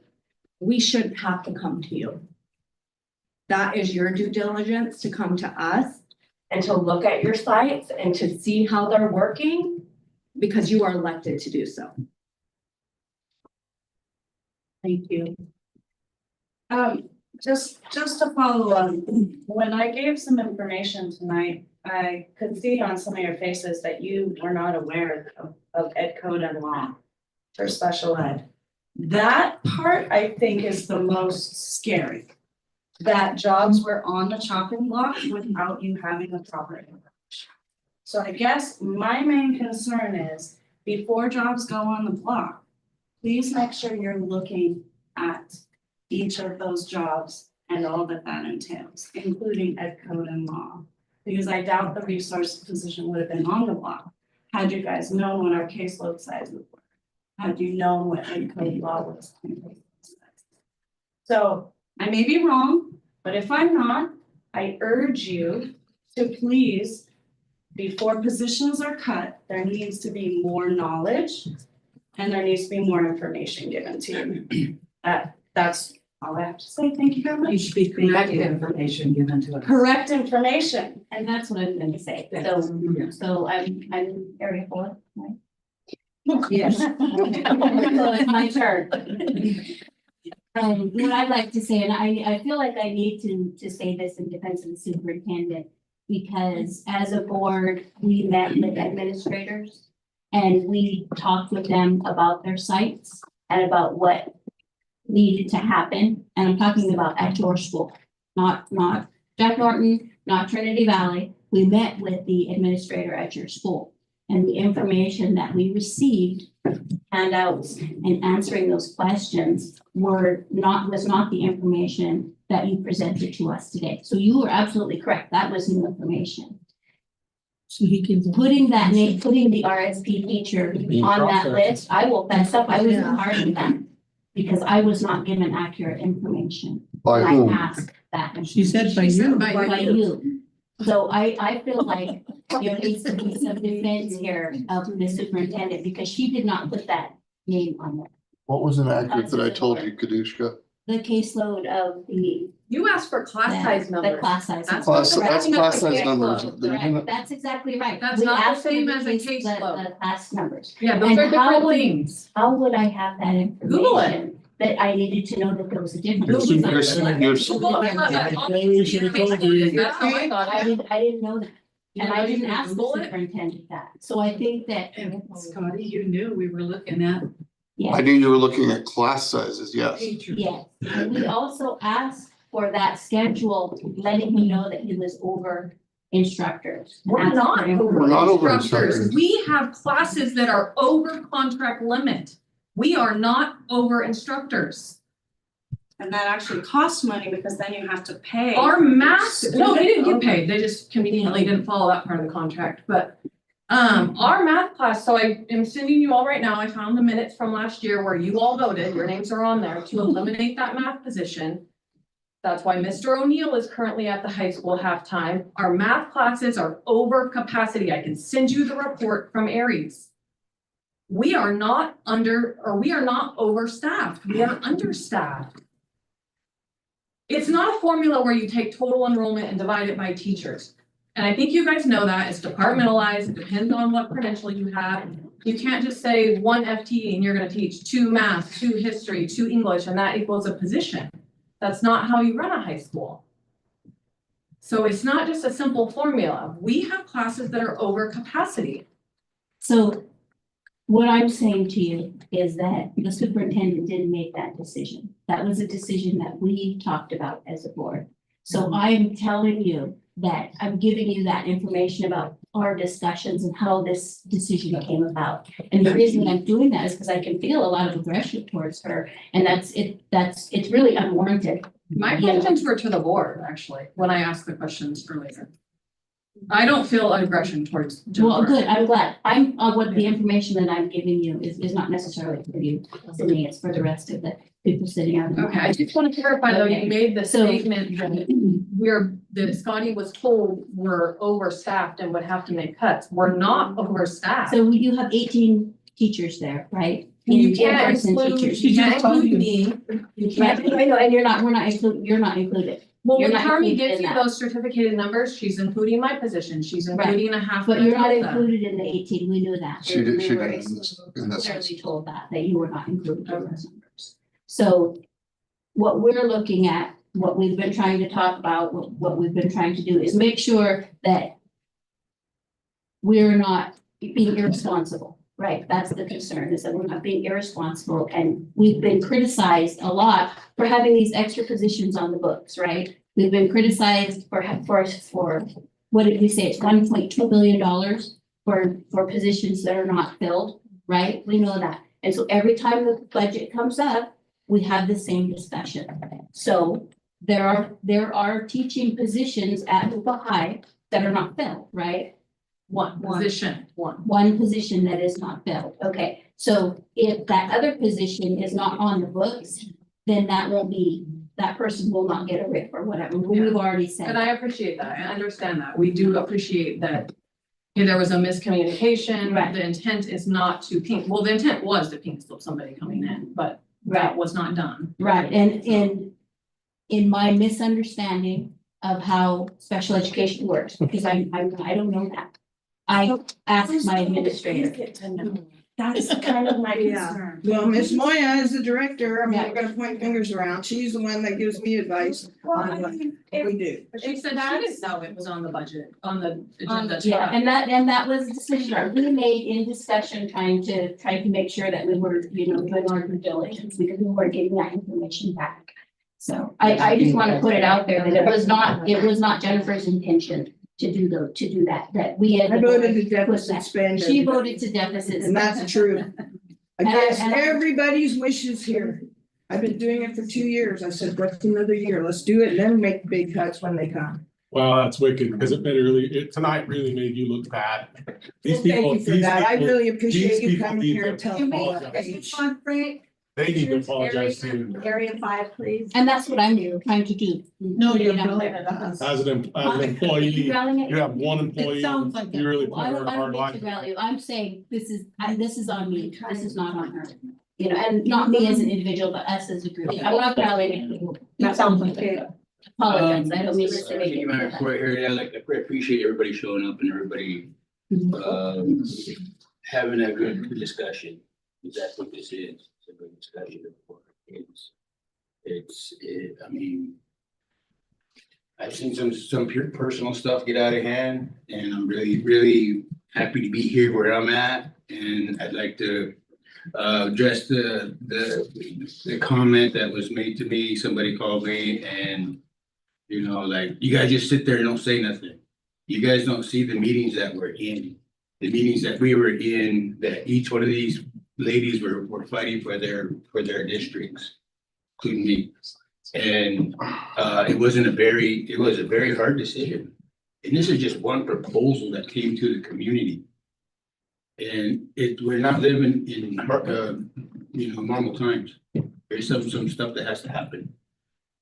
we shouldn't have to come to you. That is your due diligence to come to us and to look at your sites and to see how they're working because you are elected to do so. Thank you. Just to follow up, when I gave some information tonight, I could see on some of your faces that you were not aware of ed code and law for special ed. That part, I think, is the most scary. That jobs were on the chopping block without you having a proper information. So I guess my main concern is before jobs go on the block, please make sure you're looking at each of those jobs and all that that entails, including ed code and law. Because I doubt the resource position would have been on the block had you guys known what our caseload size would work. Had you known what ed code law was. So I may be wrong, but if I'm not, I urge you to please, before positions are cut, there needs to be more knowledge and there needs to be more information given to you. That's all I have to say. Thank you very much. You should be correct information given to us. Correct information. And that's what I'm gonna say. So I'm area 4, right? Yes. So it's my turn. What I'd like to say, and I feel like I need to say this in defense of the superintendent, because as a board, we met with administrators and we talked with them about their sites and about what needed to happen. And I'm talking about at your school, not Jack Norton, not Trinity Valley. We met with the administrator at your school. And the information that we received, handouts and answering those questions was not the information that you presented to us today. So you were absolutely correct. That was new information. So he can. Putting the RSP teacher on that list, I will fess up, I wasn't part of that. Because I was not given accurate information. By when whom? I asked that. She said by you. By you. So I feel like there needs to be some defense here of the superintendent because she did not put that name on there. What was inaccurate that I told you, Kadushka? The caseload of the. You asked for class size The numbers. class size. That's Class, not that's correct. class size Yeah. numbers. Right, that's exactly right. That's We not the asked for same the as a case- the- caseload. The class numbers. Yeah, those And are how different would- things. How would I have that Google it. information? That I needed to know that there was a difference. Your superintendent- your- Google it. Maybe we should have told you. That's how I thought I didn't know that. And I didn't You ask the Google it? superintendent that. So I think that, Scotty, you knew we were looking at I yeah, knew you were looking at class sizes, yes. teachers. yes. And we also asked for that schedule, letting him know that he was over instructors. We're Asked not for information. We're not over instructors. instructors. We have classes that are over contract limit. We are not over instructors. And that actually costs money because then you have to pay. Our math, no, they didn't get paid. They just conveniently didn't follow that part of the contract, but our math class, so I am sending you all right now, I found the minutes from last year where you all voted, your names are on there to eliminate that math position. That's why Mr. O'Neill is currently at the high school halftime. Our math classes are over capacity. I can send you the report from Aries. We are not overstaffed. We are understaffed. It's not a formula where you take total enrollment and divide it by teachers. And I think you guys know that it's departmentalized, it depends on what credential you have. You can't just say one FTE and you're gonna teach 2 math, 2 history, 2 English, and that equals a position. That's not how you run a high school. So it's not just a simple formula. We have classes that are over capacity. So what I'm saying to you is that the superintendent didn't make that decision. That was a decision that we talked about as a board. So I'm telling you that I'm giving you that information about our discussions and how this decision came about. And the reason I'm doing that is because I can feel a lot of aggression towards her, and it's really unwarranted. My questions were to the board, actually, when I asked the questions earlier. I don't feel aggression towards Well, Jennifer. good, I'm glad. What the information that I'm giving you is not necessarily for you, to me, it's for the rest of the people sitting out. Okay, I just want to clarify though, Okay. you made the So- statement that Scotty was told we're overstaffed and would have to make cuts. We're not overstaffed. So you have 18 teachers there, right? You In can't in-person include, teachers. you can't include me. You Right, can't. I know, and you're not included. Well, You're when not Carmen included gives in you that. those certificated numbers, she's including my position. She's Right. including a half. But you're not Delta. included in the 18, we knew that. She did, We she were did in this. clearly told that you were not included in those numbers. So what we're looking at, what we've been trying to talk about, what we've been trying to do is make sure that we're not being irresponsible, right? That's the concern, is that we're not being irresponsible, and we've been criticized a lot for having these extra positions on the books, right? We've been criticized for, what did we say, it's $1.2 billion for positions that are not filled, right? We know that. And so every time the budget comes up, we have the same discussion. So there are teaching positions at Hoopa High that are not filled, right? One position, one. One position that is not filled. Okay, so if that other position is not on the books, then that person will not get a RIF or whatever. We've already said. And I appreciate that. I understand that. We do appreciate that. If there was a miscommunication, Right. the intent is not to pink, well, the intent was to pink slip somebody coming in, but that was not done. Right, and in my misunderstanding of how special education works, because I don't know that. I asked my administrator. That's kind of my Yeah. concern. Well, Miss Moya is the director. I'm not gonna point fingers around. She's the one that gives me advice on what we do. She said she didn't know it was on the budget, on the agenda. Yeah, and that was a decision that we made in discussion, trying to make sure that we were, doing our due diligence, because we weren't getting that information back. So I just want to put it out there that it was not Jennifer's intention to do that we had. I voted to deficit spend. She voted to deficit. And that's true. Against And I- everybody's wishes here. I've been doing it for 2 years. I said, what's another year? Let's do it and then make big cuts when they come. Well, that's wicked, because tonight really made you look bad. These Well, people, thank you for these that. I people, really appreciate these you people coming need here to and telling You me. may, Frank, they need to apologize too. Area 5, please. And that's what I'm trying to do. No, Put you're it out really there. As an employee, Rallying it? you have one employee, sounds like you really Well, put her in a I hard don't need to line. rally. I'm saying this is on me. This is not on her. And not me as an individual, but us as a group. I'm not rallying. That sounds okay. Apologize. I don't mean to Thank say. you, Madam Chair. Here, I appreciate everybody showing up and everybody having a good discussion. That's what this is. It's a good discussion. I mean, I've seen some pure personal stuff get out of hand, and I'm really, really happy to be here where I'm at. And I'd like to address the comment that was made to me. Somebody called me and, like, you guys just sit there and don't say nothing. You guys don't see the meetings that we're in, the meetings that we were in, that each one of these ladies were fighting for their districts, including me. And it was a very hard decision. And this is just one proposal that came to the community. And we're not living in normal times. There's some stuff that has to happen.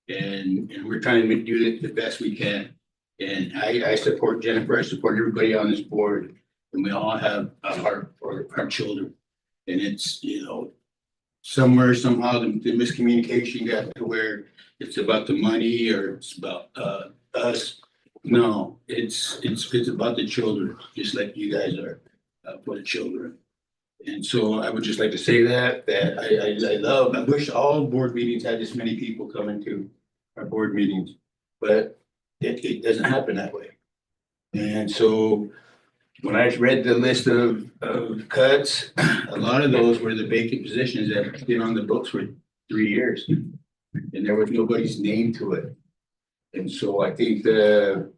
And we're trying to do it the best we can. And I support Jennifer, I support everybody on this board, and we all have a heart for our children. And it's, somewhere, somehow, the miscommunication got to where it's about the money or it's about, us. No, it's about the children, just like you guys are, for the children. And so I would just like to say that I wish all board meetings had this many people coming to our board meetings, but it doesn't happen that way. And so when I read the list of cuts, a lot of those were the vacant positions that have been on the books for 3 years. And there was nobody's name to it. And so I think the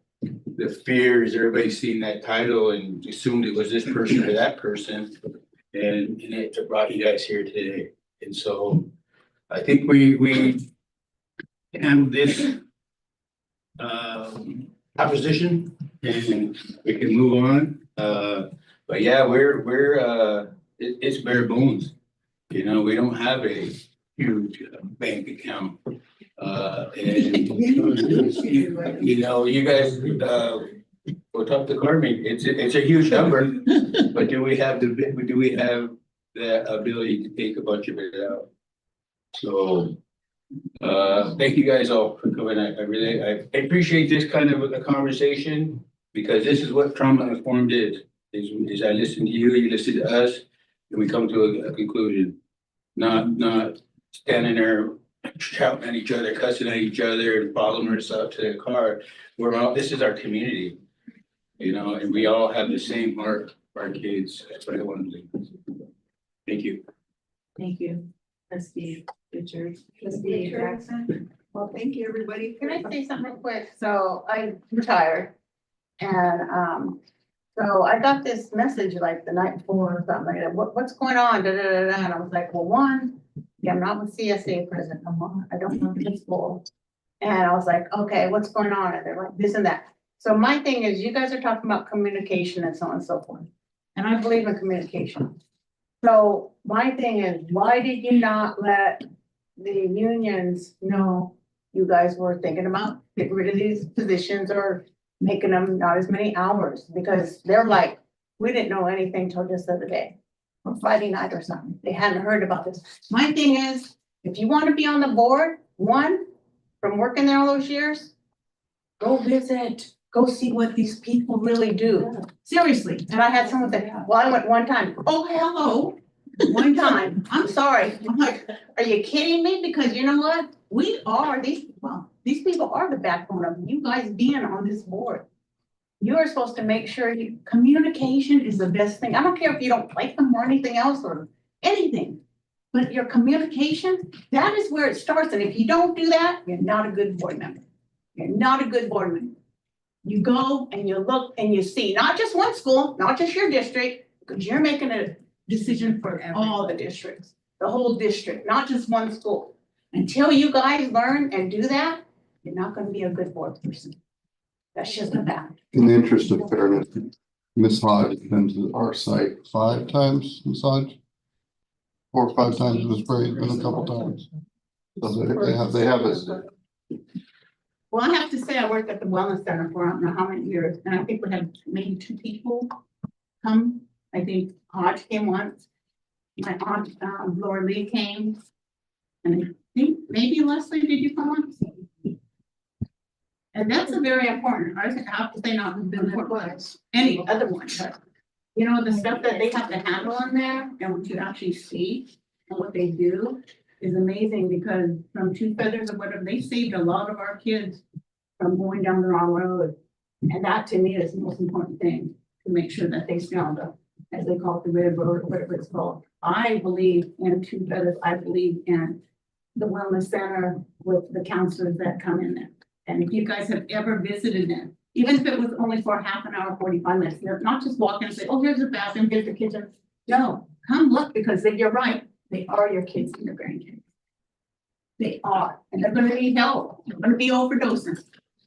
fear is everybody's seen that title and assumed it was this person or that person. And it brought you guys here today. And so I think we have this opposition and we can move on. But yeah, it's bare bones. You know, we don't have a huge bank account. And you know, you guys, we'll talk to Carmen. It's a huge number, but do we have the ability to take a bunch of it out? So, thank you guys all for coming. I appreciate this kind of a conversation because this is what trauma informed is I listen to you, you listen to us, and we come to a conclusion. Not standing there shouting at each other, cussing at each other and following us out to the car. This is our community, you know, and we all have the same heart for our kids. That's what I want to do. Thank you. Thank you. Trustee Richards. Trustee Jackson. Well, thank you, everybody. Can I say something real quick? So I retired and, so I got this message like the night before or something like that. What's going on? Da, da, da, da. And I was like, well, one, yeah, I'm not with CSA present no more. I don't know the school. And I was like, okay, what's going on? And they're like this and that. So my thing is you guys are talking about communication and so on and so forth. And I believe in communication. So my thing is, why did you not let the unions know you guys were thinking about getting rid of these positions or making them not as many hours? Because they're like, we didn't know anything till just the other day or Friday night or something. They hadn't heard about this. My thing is, if you want to be on the board, one, from working there all those years, go visit, go see what these people really do. Seriously. And I had someone say, well, I went one time. Oh, hello. One time. I'm sorry. I'm like, are you kidding me? Because you know what? These people are the backbone of you guys being on this board. You are supposed to make sure communication is the best thing. I don't care if you don't like them or anything else or anything. But your communication, that is where it starts. And if you don't do that, you're not a good board member. You're not a good board member. You go and you look and you see, not just one school, not just your district, because you're making a decision for all the districts, the whole district, not just one school. Until you guys learn and do that, you're not going to be a good board person. That's just a fact. In the interest of fairness, Ms. Hodge has been to our site 5 times, Ms. Hodge? 4 or 5 times, Ms. Braid, been a couple times. So they have us. Well, I have to say, I worked at the wellness center for I don't know how many years, and I think we had maybe 2 people come. I think Hodge came once. My aunt, Laura Lee came. And I think maybe Leslie, did you come once? And that's a very important, I have to say, not important, any other one, but you know, the stuff that they have to handle in there and what you actually see and what they do is amazing because from 2 feathers or whatever, they saved a lot of our kids from going down the wrong road. And that to me is the most important thing, to make sure that they stay on the, as they call it, the red road, or whatever it's called. I believe in 2 feathers. I believe in the wellness center with the counselors that come in there. And if you guys have ever visited them, even if it was only for half an hour, 45 minutes, they're not just walk in and say, oh, here's the bathroom, here's the kitchen. No, come look, because you're right. They are your kids and your grandkids. They are, and they're gonna need help. They're gonna be overdosing.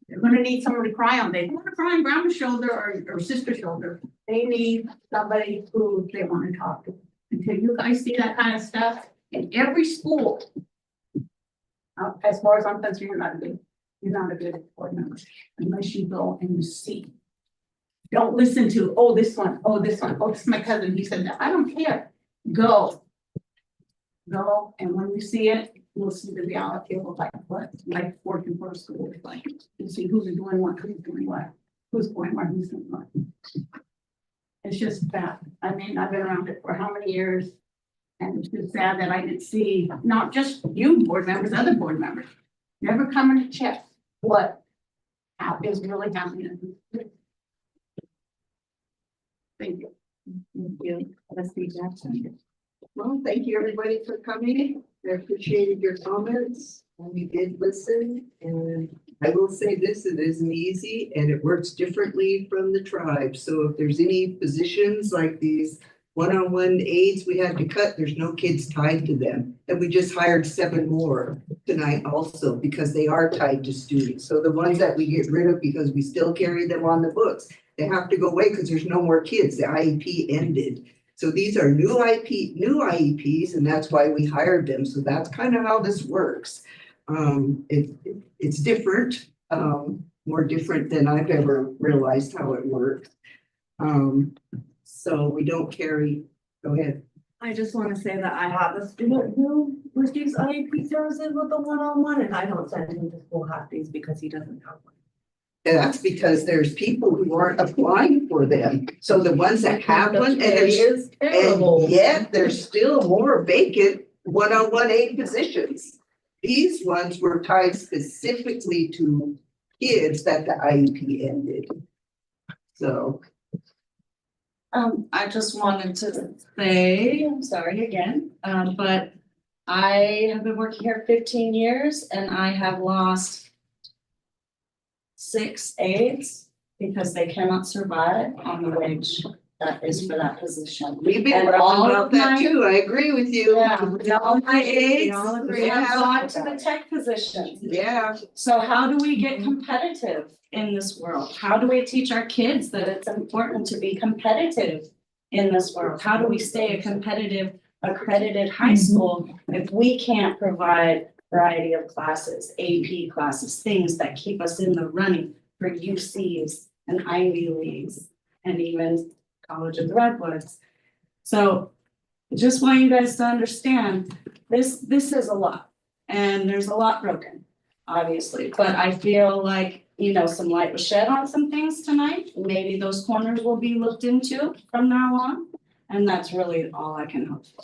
They're gonna need someone to cry on. They don't wanna cry on grandma's shoulder or sister's shoulder. They need somebody who they wanna talk to. Until you guys see that kind of stuff in every school, as far as I'm concerned, you're not a good board member unless you go and you see. Don't listen to, oh, this one, oh, this one, oh, this is my cousin, he said that. I don't care. Go. go, and when we see it, we'll see the reality of like what, like working for a school is like. And see who's doing what, who's doing what, who's going where, who's doing what. It's just that, I mean, I've been around it for how many years? And it's just sad that I didn't see, not just you board members, other board members, never coming to check what is really happening. Thank you. Thank you. Trustee Jackson. Well, thank you, everybody, for coming. I appreciated your comments. We did listen, and I will say this, it isn't easy and it works differently from the tribe. So if there's any positions like these one-on-one aides we had to cut, there's no kids tied to them. And we just hired 7 more tonight also because they are tied to students. So the ones that we get rid of because we still carry them on the books, they have to go away because there's no more kids. The IEP ended. So these are new IEPs, and that's why we hired them. So that's kind of how this works. It's different, more different than I've ever realized how it works. So we don't carry, go ahead. I just want to say that I have a student who receives IEP services with the one-on-one, and I don't send him to school half days because he doesn't have one. And that's because there's people who aren't applying for them. So the ones that have one, and yet there's still more vacant one-on-one aid positions. These ones were tied specifically to kids that the IEP ended. So. I just wanted to say, I'm sorry again, but I have been working here 15 years and I have lost 6 aides because they cannot survive on the wage that is for that position. We've been And talking all about of that my- too. I agree with you. Yeah, all my aides all agree. have gone to the tech positions. Yeah. So how do we get competitive in this world? How do we teach our kids that it's important to be competitive in this world? How do we stay a competitive, accredited high school if we can't provide variety of classes, AP classes, things that keep us in the running for UCs and Ivy Leagues and even College of the Redwoods? So I just want you guys to understand, this is a lot, and there's a lot broken, obviously, but I feel like, you know, some light was shed on some things tonight. Maybe those corners will be looked into from now on, and that's really all I can hope for.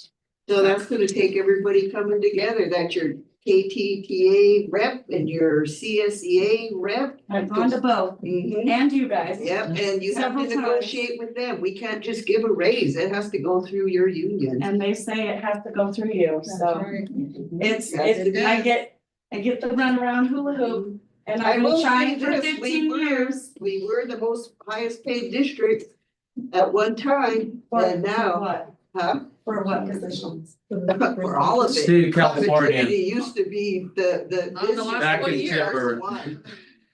So that's gonna take everybody coming together. That's your KTTA rep and your CSEA rep. I've gone to both, Mhm. and you guys. Yep, and you have Several to times. negotiate with them. We can't just give a raise. It has to go through your union. And they say it has to go through you, so it's, Yes, it I is. get the runaround hula hoop. And I I've will been say trying for this, 15 years. we were the most highest paid district at one time, and For now, what? huh? For what positions? For all of it. State of California. Opportunity used to be the. Not in the last Back 20 in years. Timber.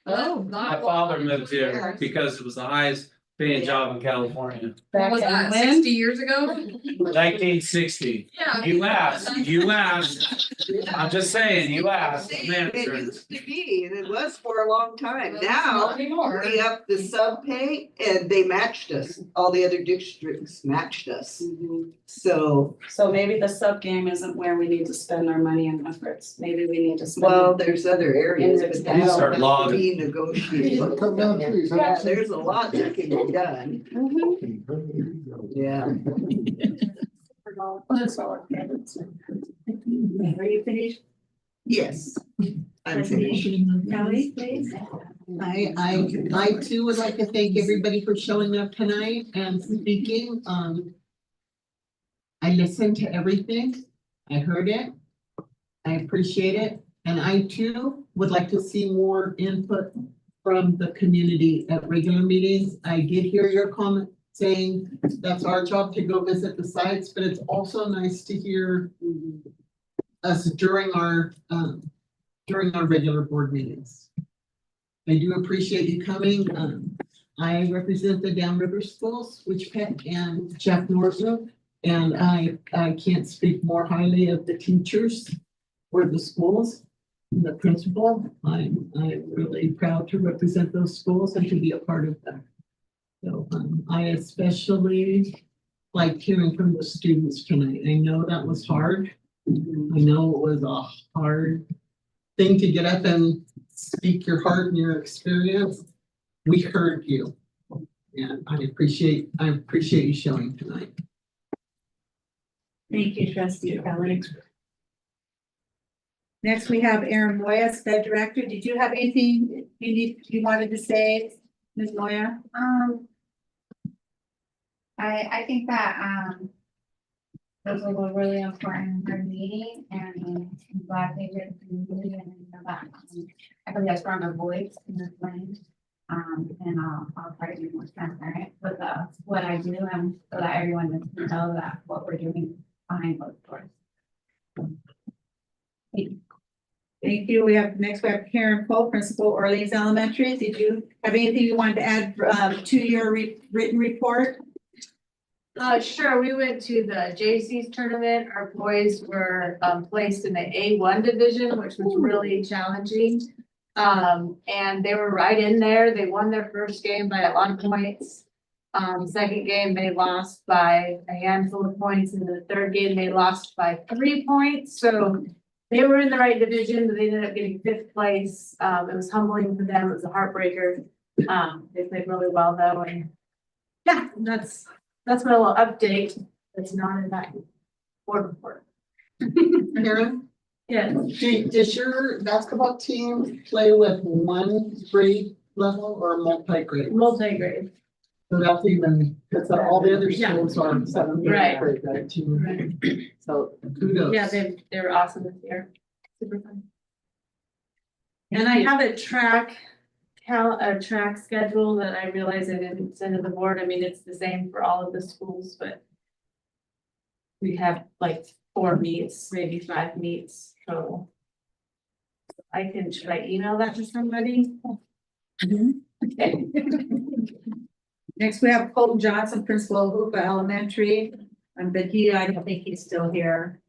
Oh, My father moved here because it was the highest paying job in California. What was that, 60 years ago? 1960. Yeah. You asked. I'm just saying, you asked. I'm It answering. used to be, and it was for a long time. Not Now, anymore. we upped the sub pay and they matched us. All the other districts matched us. So, So maybe the sub game isn't where we need to spend our money and efforts. Maybe we need to spend. well, there's other areas, but that Start have to logging. be negotiated. Cut down trees. Yeah, there's a lot that can be done. Yeah. Are you finished? Yes. I'm finished. Kelly, please. I too would like to thank everybody for showing up tonight and speaking. I listened to everything. I heard it. I appreciate it. And I too would like to see more input from the community at regular meetings. I did hear your comment saying that's our job to go visit the sites, but it's also nice to hear us during our regular board meetings. I do appreciate you coming. I represent the Downriver Schools, Wichita and Jack Northrup, and I can't speak more highly of the teachers or the schools, and the principal. I'm really proud to represent those schools and to be a part of them. So I especially liked hearing from the students tonight. I know that was hard I know it was a hard thing to get up and speak your heart and your experience. We heard you. And I appreciate you showing tonight. Thank you, trustee Kelly. Next, we have Erin Moya, sped director. Did you have anything you wanted to say, Ms. Moya? I think that, this was a really important meeting and I'm glad they did the meeting and you know that, I believe I found a voice in this lane. And I'll try to be more transparent with what I do and so that everyone can know that what we're doing behind closed doors. Thank you. We have Karen Cole, principal, Orleans Elementary. Did you have anything you wanted to add to your written report? Sure, we went to the JC's tournament. Our boys were placed in the A1 division, which was really challenging. And they were right in there. They won their first game by a lot of points. Second game, they lost by a handful of points. And the third game, they lost by 3 points. So they were in the right division, but they ended up getting 5th place. It was humbling for them. It was a heartbreaker. They played really well though. And yeah, that's my little update. That's not in that board report. Karen, Yeah. does your basketball team play with one grade level or multi-grade? Multi-grade. So that's even, because all the other Yeah. schools are 7th Right. grade, right? Too. Right. So kudos. Yeah, they were awesome this year. Super fun. And And I have a track schedule that I realize I didn't send to the board. I mean, it's the same for all of the schools, but we have like 4 meets, maybe 5 meets total. Should I email that to somebody? Okay. Next, we have Colton Johnson, principal of Hoopa Elementary. But I don't think he's still here.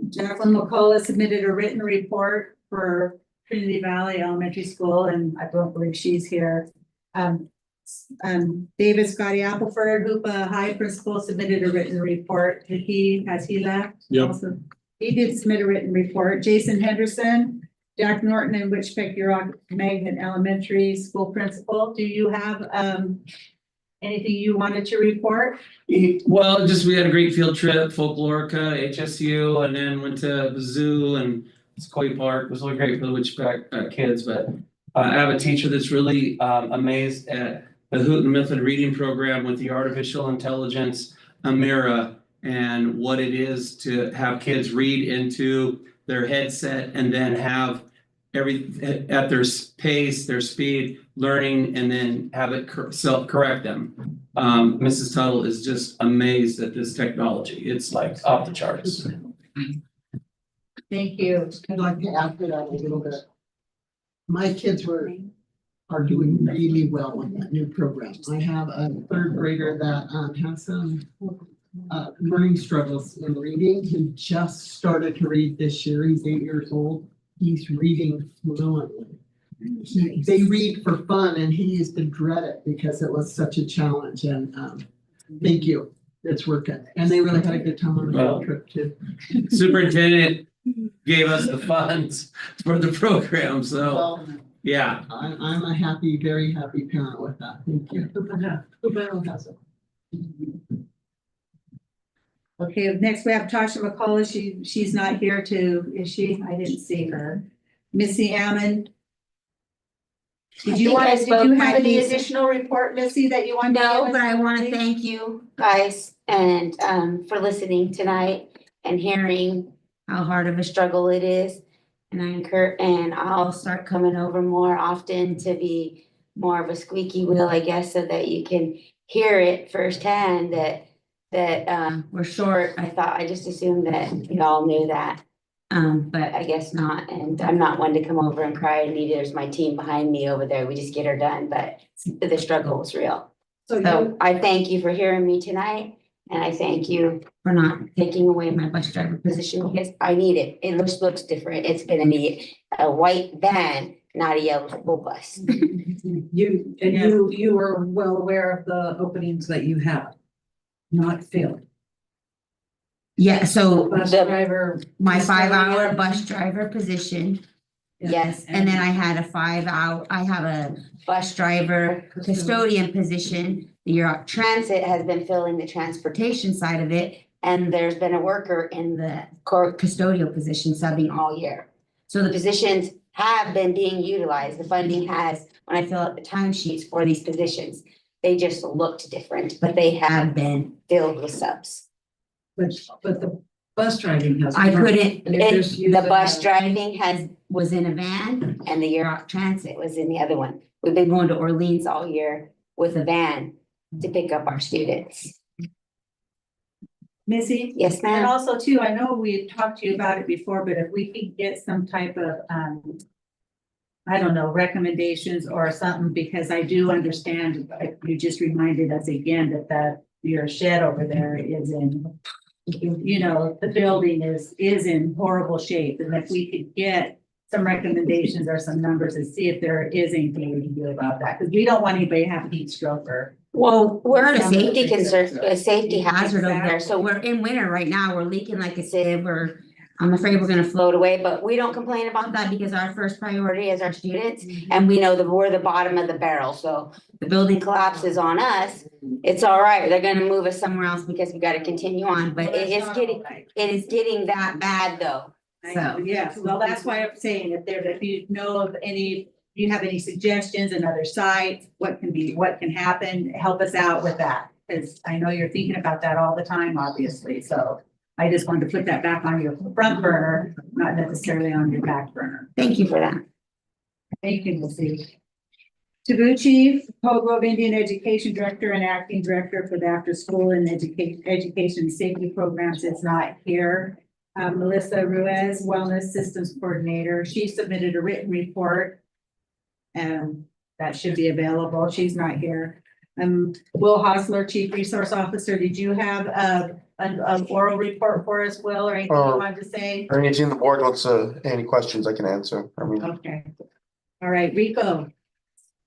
Jacqueline McCullough submitted a written report for Trinity Valley Elementary School, and I don't believe she's here. David Scotty Appleford, Hoopa High Principal, submitted a written report. Has he left? Yep. Also, he did submit a written report. Jason Henderson, Jack Norton and Witchpeck Magnet Elementary School Principal. Do you have anything you wanted to report? Well, just we had a great field trip, Folklorica, HSU, and then went to the zoo and Sequoia Park. It was really great for the Witchback kids, but I have a teacher that's really amazed at the Houghton Mifflin reading program with the artificial intelligence Amira and what it is to have kids read into their headset and then have at their pace, their speed, learning, and then have it self-correct them. Mrs. Tuttle is just amazed at this technology. It's like off the charts. Thank you. I'd like to add to that a little bit. My kids are doing really well with that new program. I have a 3rd grader that has some learning struggles in reading. He just started to read this year. He's 8 years old. He's reading fluently. They read for fun and he used to dread it because it was such a challenge. And thank you. It's working. And they really had a good time on the field trip too. Superintendent gave us the funds for the program, so Well, yeah. I'm a happy, very happy parent with that. Thank you. Who has it? Okay, next we have Tasha McCullough. She's not here is she? I didn't see her. Missy Ammon. Did you have any additional report, Missy, that you want to? No, but I want to thank you guys and for listening tonight and hearing how hard of a struggle it is. And I'll start coming over more often to be more of a squeaky wheel, I guess, so that you can hear it firsthand that we're short. I just assumed that you all knew that. But I guess not. And I'm not one to come over and cry, and neither is my team behind me over there. We just get her done, but the struggle was real. So I thank you for hearing me tonight. And I thank you for not taking away my bus driver position because I need it. It looks different. It's gonna be a white van, not a yellow school bus. You were well aware of the openings that you have, not filled. Yeah, so Bus the, driver. my 5 hour custodian. bus driver position. Yeah, Yes, and then I had I have a bus driver custodian position. The Europe Transit has been filling the transportation side of it. And there's been a worker in the custodial position subbing all year. So the positions have been being utilized. The funding has, when I fill out the timesheets for these positions, they just looked different, but they have been filled with subs. But the bus driving has. I couldn't, You're just the using bus a- driving was in a van and the Europe Transit was in the other one. We've been going to Orleans all year with a van to pick up our students. Missy? Yes, And ma'am. also too, I know we talked to you about it before, but if we could get some type of, I don't know, recommendations or something, because I do understand, you just reminded us again that your shed over there is in, you know, the building is in horrible shape, and if we could get some recommendations or some numbers and see if there is anything we can do about that, because we don't want anybody to have heat stroke or. Well, we're a Some safety of the concern, things. a safety hazard over there, Exactly. so we're in winter right now, we're leaking like a sieve, I'm afraid we're gonna float away, but we don't complain about that because our first priority is our students. And we know that we're the bottom of the barrel, so the building collapses on us, it's all right, they're gonna move us somewhere else because we gotta continue on, but it is getting that bad though. So, Yes, well, that's why I'm saying if you know of any, you have any suggestions and other sites, what can happen, help us out with that. Cause I know you're thinking about that all the time, obviously, so I just wanted to put that back on your front burner, not necessarily on your back burner. thank you for that. Thank you, Missy. Tabuchi, Poe Grove Indian Education Director and Acting Director for the After School and Education Safety Programs is not here. Melissa Ruiz, Wellness Systems Coordinator, she submitted a written report. And that should be available. She's not here. Will Hostler, Chief Resource Officer, did you have an oral report for us, Will, or anything you wanted to say? Or anything the board wants, any questions I can answer. I mean, Okay. All right, Rico.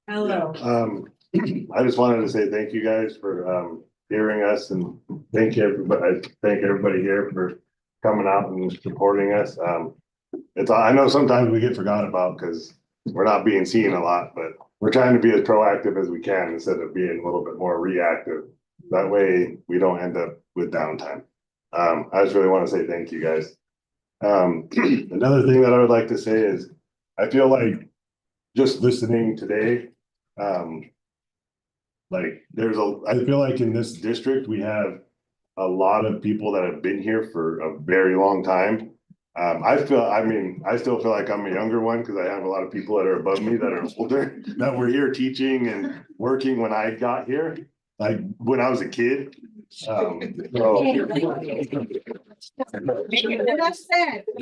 Hello. I just wanted to say thank you guys for hearing us and thank everybody here for coming out and supporting us. I know sometimes we get forgotten about because we're not being seen a lot, but we're trying to be as proactive as we can instead of being a little bit more reactive. That way we don't end up with downtime. I just really want to say thank you guys. Another thing that I would like to say is I feel like just listening today, I feel like in this district, we have a lot of people that have been here for a very long time. I still feel like I'm a younger one because I have a lot of people that are above me that are older that were here teaching and working when I got here, like when I was a kid.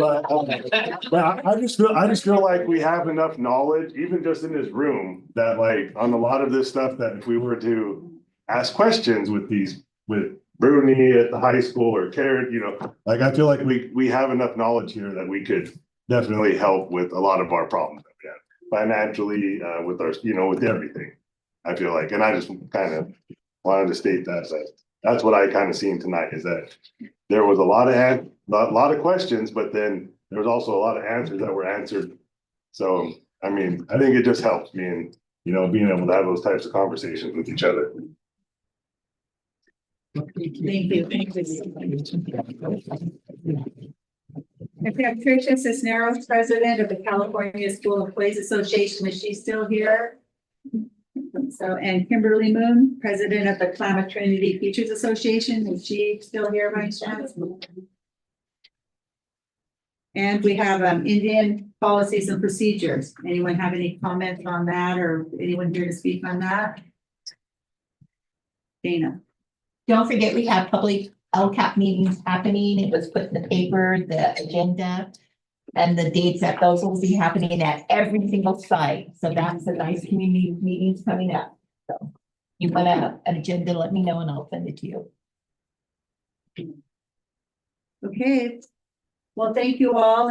But I just feel like we have enough knowledge, even just in this room, that like on a lot of this stuff, that if we were to ask questions with Bruni at the high school or Karen, like I feel like we have enough knowledge here that we could definitely help with a lot of our problems that we have financially, with our, with everything. I feel like, and I just kind of wanted to state that that's what I kind of seen tonight, is that there was a lot of questions, but then there was also a lot of answers that were answered. So, I mean, I think it just helps me and, being able to have those types of conversations with each other. Thank you. Okay, Tricia Cisneros, President of the California School Employees Association. Is she still here? So, and Kimberly Moon, President of the Klamath Trinity Teachers Association. Is she still here by chance? And we have Indian policies and procedures. Anyone have any comments on that, or anyone here to speak on that? Dana. Don't forget, we have public LCAP meetings happening. It was put in the paper, the agenda, and the dates that those will be happening at every single site. So that's a nice community meetings coming up. So you want an agenda, let me know and I'll send it to you. Okay. Well, thank you all.